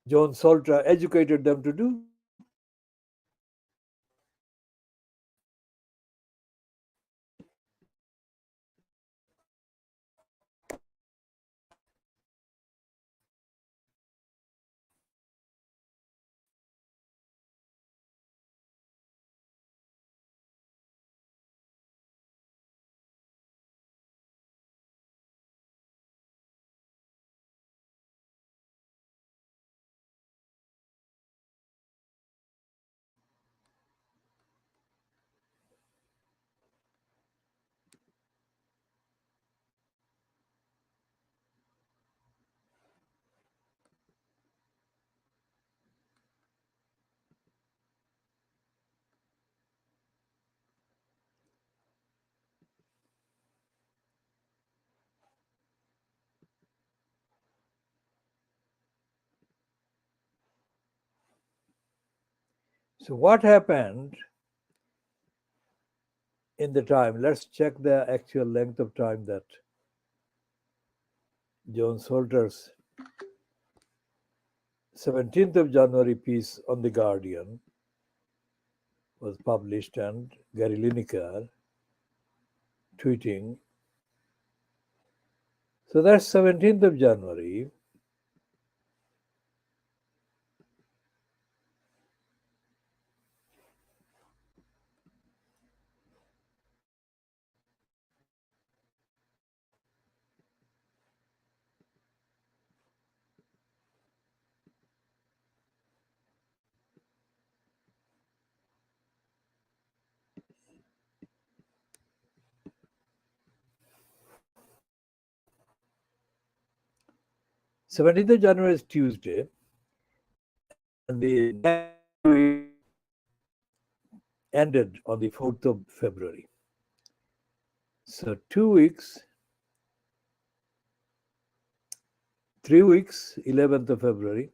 John Salter educated them to do. So what happened in the time? Let's check the actual length of time that John Salter's 17th of January piece on the Guardian was published, and Gary Lineker tweeting. So that's 17th of January. 17th of January is Tuesday, and the next week ended on the 4th of February. So 2 weeks, 3 weeks, 11th of February,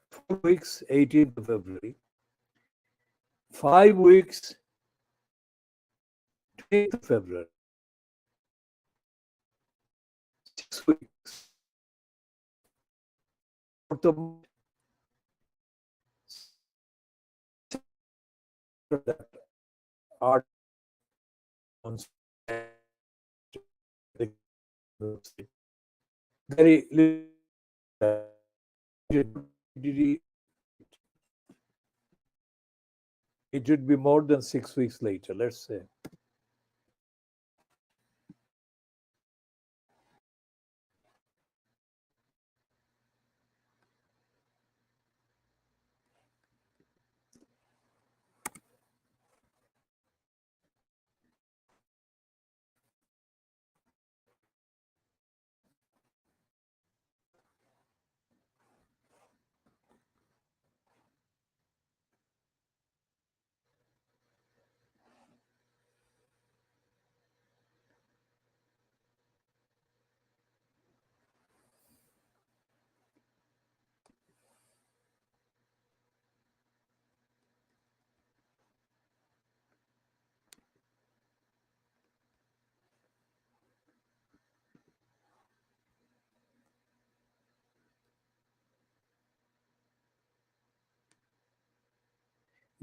4 weeks, 18th of February, 5 weeks, 20th of February, 6 weeks, 4th of March, that art on Gary Lineker, it would be more than 6 weeks later, let's say.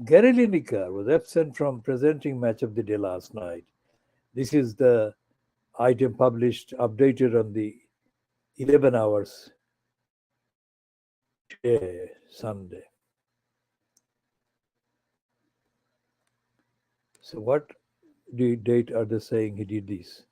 Gary Lineker was absent from presenting Match of the Day last night. This is the item published, updated on the 11 hours today, Sunday. So what date are they saying he did this?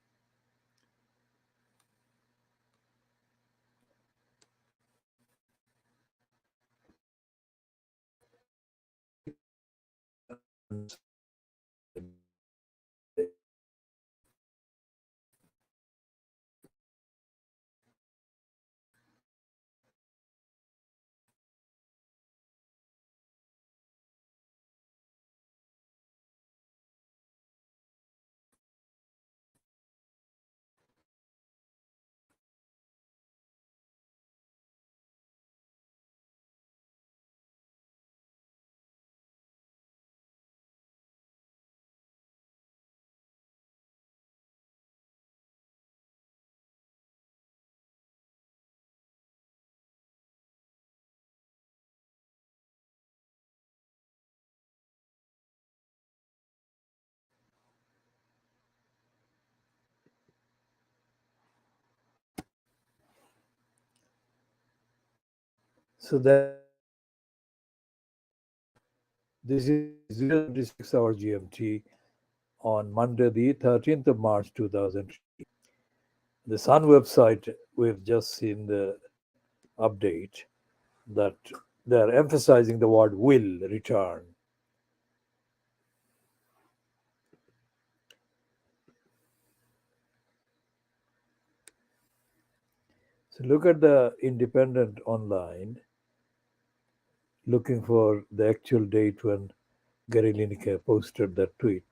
So that this is 0:36 hours GMT on Monday, the 13th of March 2003. The Sun website, we've just seen the update that they're emphasizing the word will return. So look at the Independent online, looking for the actual date when Gary Lineker posted that tweet.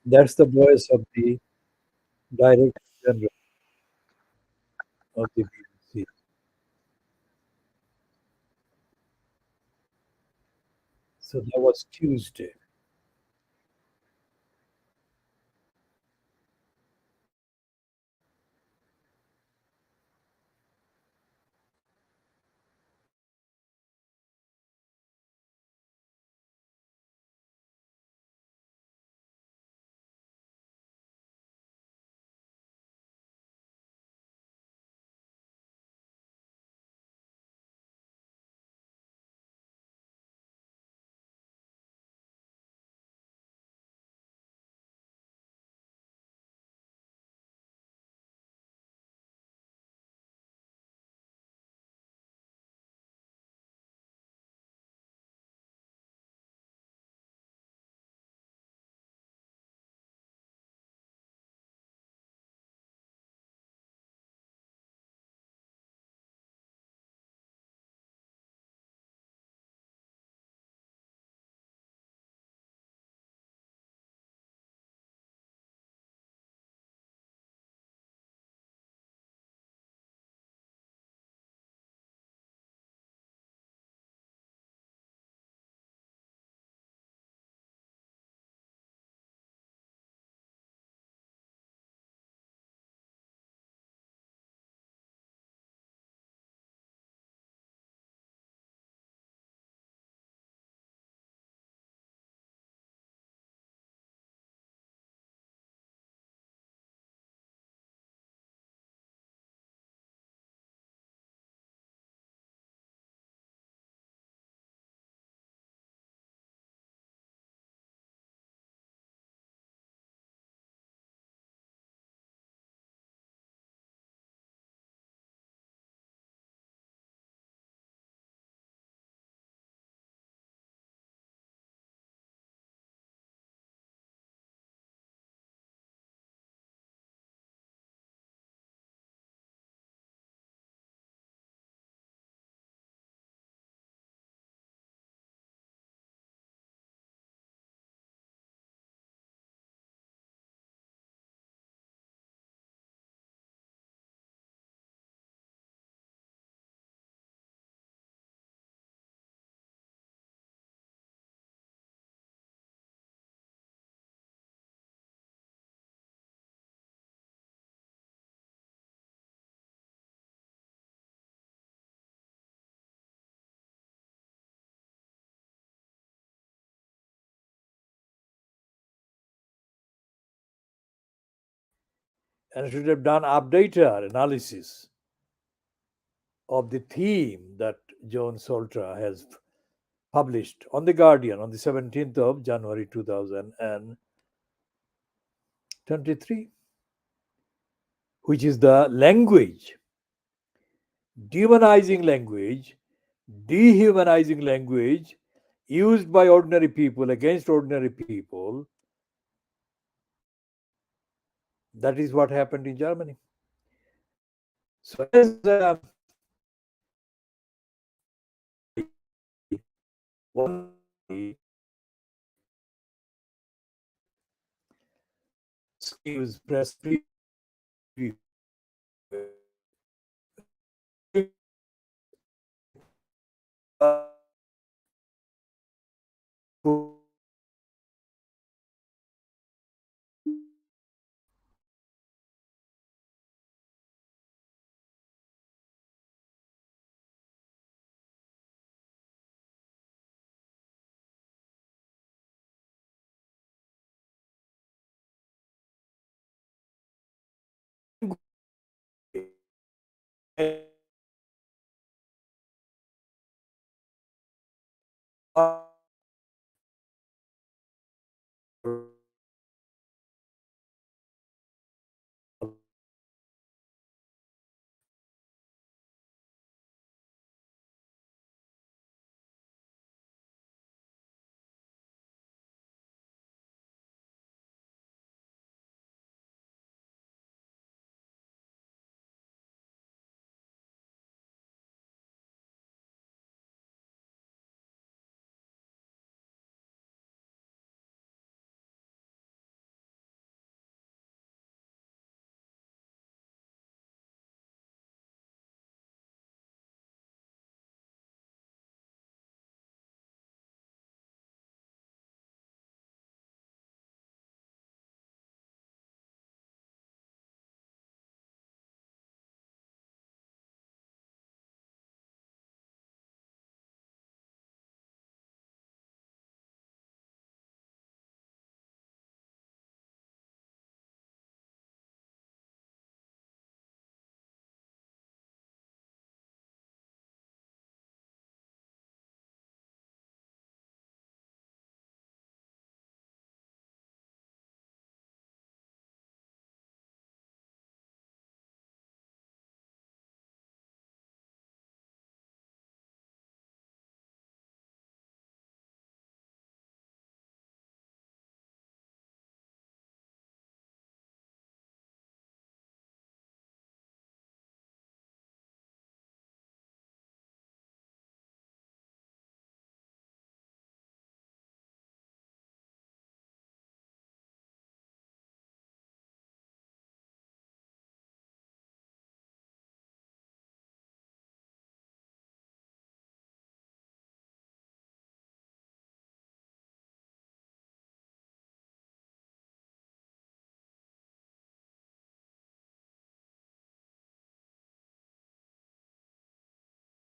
That's the voice of the Director General of the BBC. So that was Tuesday. and should have done updated analysis of the theme that Joan Soltra has published on The Guardian on the 17th of January 2023, which is the language, demonizing language, dehumanizing language used by ordinary people against ordinary people. That is what happened in Germany. So, as one gives press preview,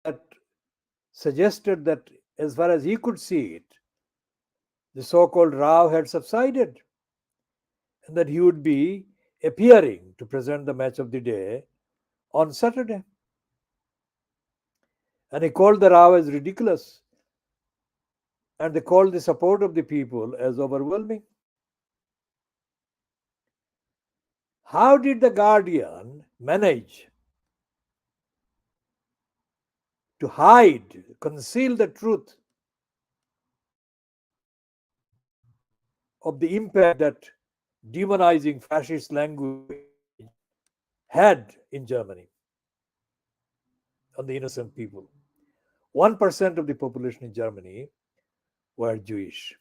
that suggested that, as far as he could see it, the so called row had subsided and that he would be appearing to present the match of the day on Saturday. And he called the row as ridiculous, and they called the support of the people as overwhelming. How did the Guardian manage to hide, conceal the truth of the impact that demonizing fascist language had in Germany on the innocent people? 1% of the population in Germany were Jewish.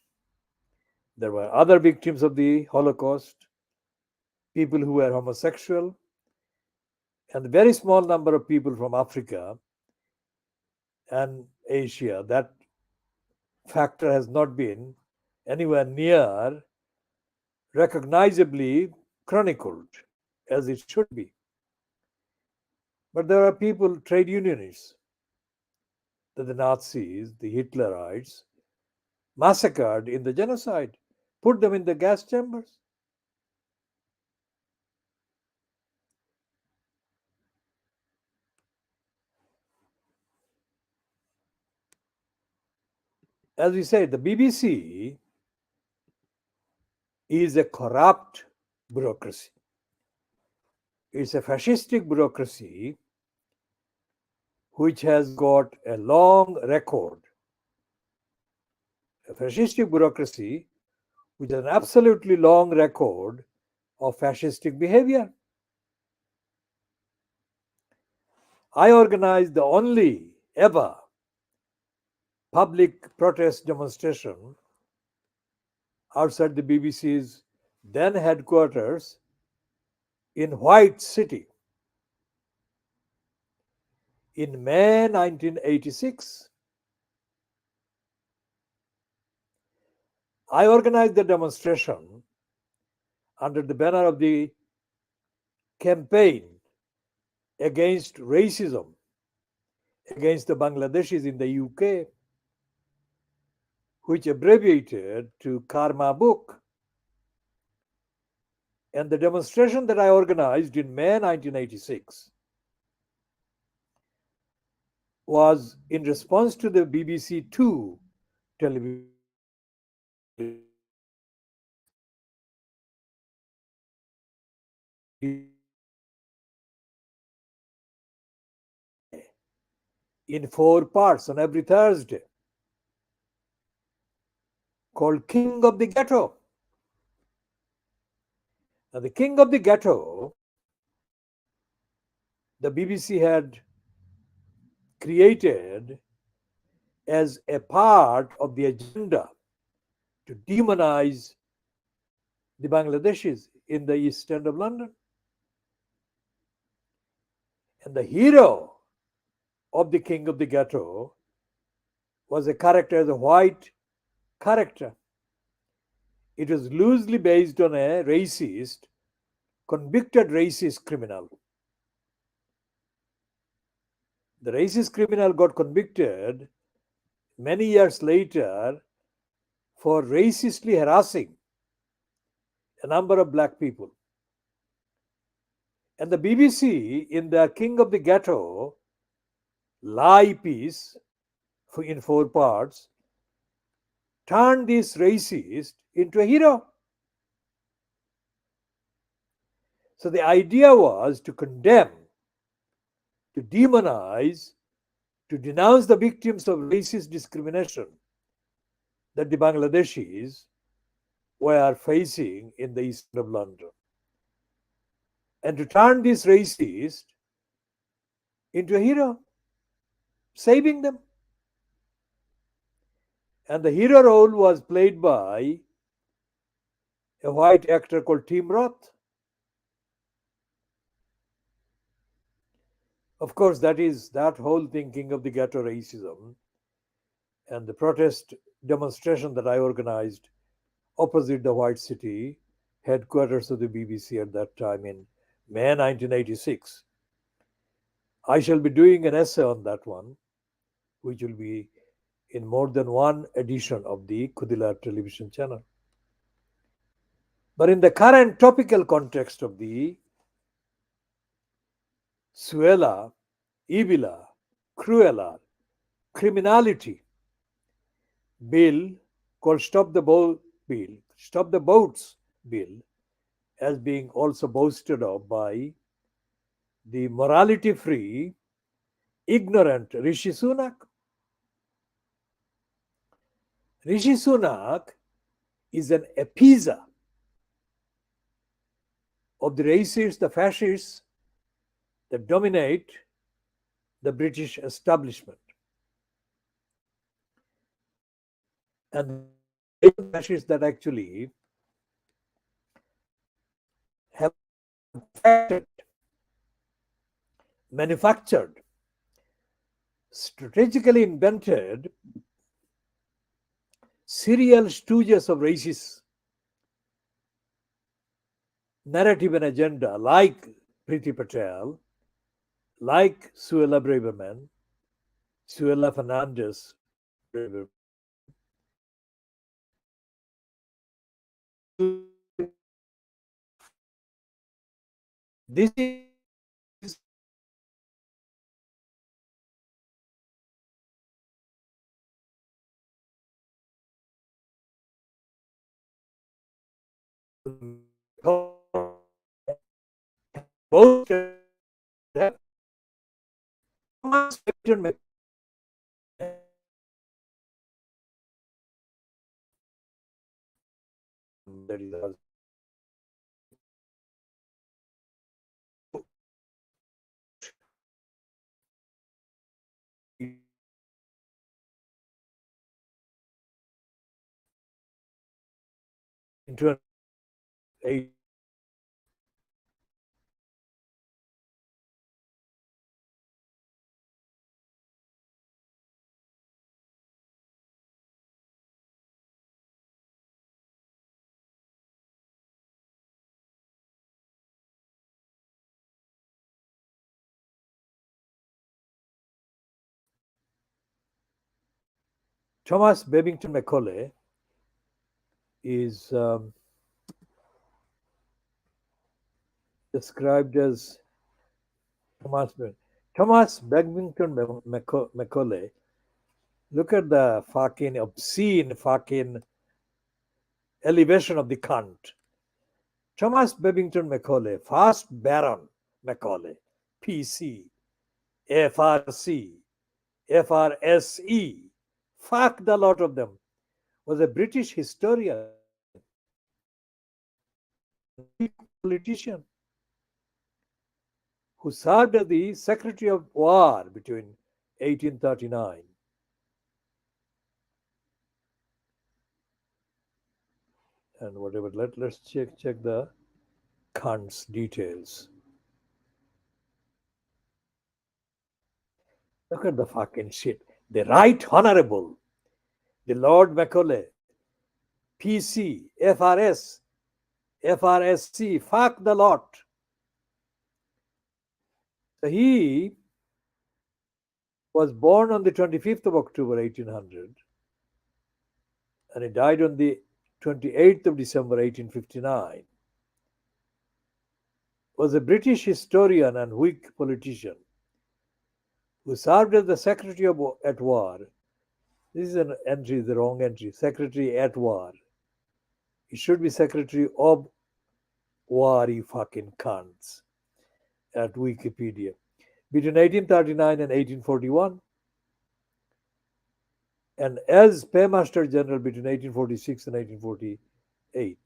There were other victims of the Holocaust, people who were homosexual, and a very small number of people from Africa and Asia. That factor has not been anywhere near recognizably chronicled as it should be. But there are people, trade unionists, that the Nazis, the Hitlerites, massacred in the genocide, put them in the gas chambers. as we said, the BBC is a corrupt bureaucracy. It's a fascistic bureaucracy which has got a long record. A fascistic bureaucracy which has an absolutely long record of fascistic behavior. I organized the only ever public protest demonstration outside the BBC's then headquarters in White City in May 1986. I organized the demonstration under the banner of the campaign against racism against the Bangladeshis in the UK, which abbreviated to Karma Book. And the demonstration that I organized in May 1986 was in response to the BBC Two television in 4 parts on every Thursday called King of the Ghetto. Now, the King of the Ghetto, the BBC had created as a part of the agenda to demonize the Bangladeshis in the East End of London. And the hero of the King of the Ghetto was a character, the white character. It was loosely based on a racist, convicted racist criminal. The racist criminal got convicted many years later for racistly harassing a number of black people. And the BBC, in their King of the Ghetto lie piece in 4 parts, turned this racist into a hero. So the idea was to condemn, to demonize, to denounce the victims of racist discrimination that the Bangladeshis were facing in the east of London, and to turn this racist into a hero, saving them. And the hero role was played by a white actor called Tim Roth. Of course, that whole thinking of the ghetto racism and the protest demonstration that I organized opposite the White City headquarters of the BBC at that time in May 1986. I shall be doing an essay on that one, which will be in more than one edition of the Khoodeelaar television channel. But in the current topical context of the Suella Eviller Crueller criminality bill called Stop the Boats bill, as being also boasted of by the morality-free, ignorant Rishi Sunak. Rishi Sunak is an appeaser of the racists, the fascists that dominate the British establishment. And the fascists that actually have manufactured, strategically invented serial stooges of racist narrative and agenda, like Priti Patel, like Suella Braverman, Suella Fernandez, this is both that is into an Thomas Babington Macaulay is described as Thomas Babington Macaulay. Look at the fucking obscene fucking elevation of the cunt. Thomas Babington Macaulay, first Baron Macaulay, PC, FRC, FRSE, fuck the lot of them, was a British historian, politician, who served as the Secretary of War between 1839 and whatever. Let's check the cunt's details. Look at the fucking shit. The Right Honorable, the Lord Macaulay, PC, FRS, FRSC, fuck the lot. So he was born on the 25th of October 1800 and he died on the 28th of December 1859. Was a British historian and Whig politician who served as the Secretary at War. This is an entry, the wrong entry. Secretary at War. It should be Secretary of War, you fucking cunts, at Wikipedia. Between 1839 and 1841, and as Paymaster General between 1846 and 1848.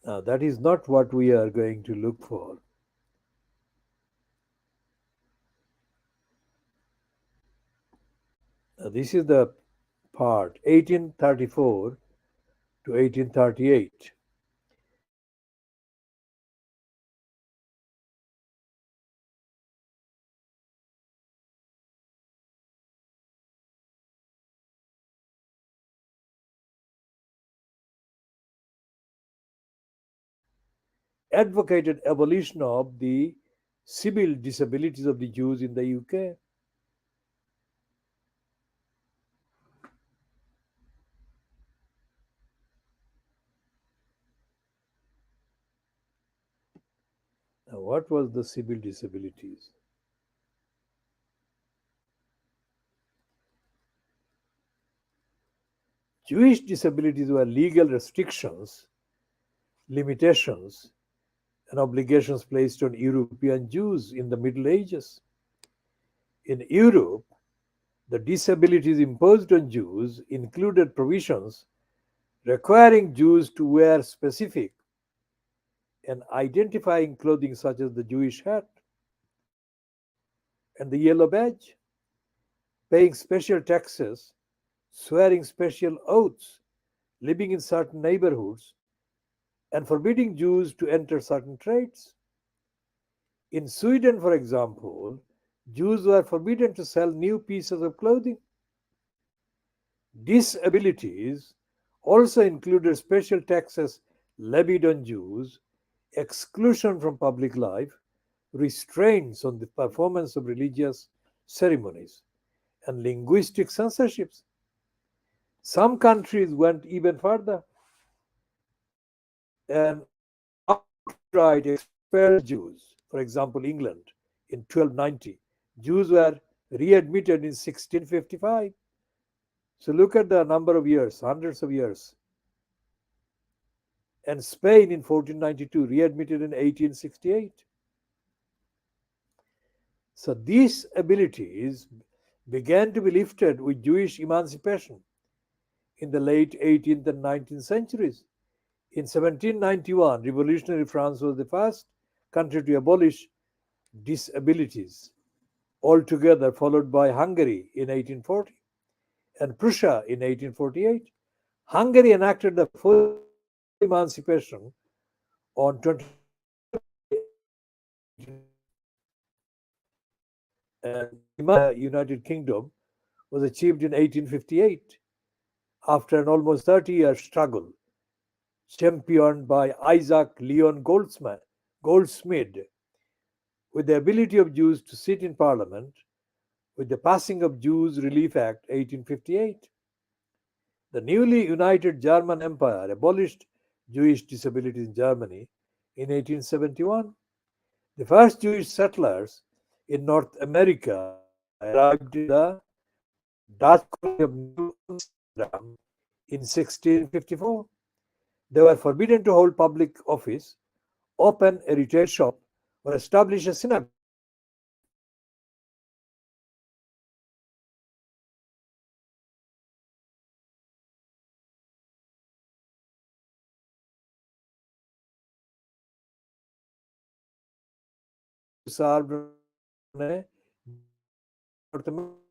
Now, that is not what we are going to look for. Now, this is the part 1834 to 1838. Advocated abolition of the civil disabilities of the Jews in the UK. Now, what was the civil disabilities? Jewish disabilities were legal restrictions, limitations, and obligations placed on European Jews in the Middle Ages. In Europe, the disabilities imposed on Jews included provisions requiring Jews to wear specific and identifying clothing such as the Jewish hat and the yellow badge, paying special taxes, swearing special oaths, living in certain neighborhoods, and forbidding Jews to enter certain trades. In Sweden, for example, Jews were forbidden to sell new pieces of clothing. Disabilities also included special taxes levied on Jews, exclusion from public life, restraints on the performance of religious ceremonies, and linguistic censorships. Some countries went even further and outright expelled Jews. For example, England in 1290. Jews were readmitted in 1655. So look at the number of years, hundreds of years. and Spain in 1492, readmitted in 1868. So these abilities began to be lifted with Jewish emancipation in the late 18th and 19th centuries. In 1791, revolutionary France was the first country to abolish disabilities altogether, followed by Hungary in 1840 and Prussia in 1848. Hungary enacted the full emancipation on 20 and United Kingdom was achieved in 1858 after an almost 30-year struggle championed by Isaac Leon Goldsmith, with the ability of Jews to sit in parliament with the passing of Jews Relief Act 1858. The newly united German Empire abolished Jewish disabilities in Germany in 1871. The first Jewish settlers in North America arrived in the Dutch colony of New Amsterdam in 1654. They were forbidden to hold public office, open a retail shop, or establish a synagogue. Served North America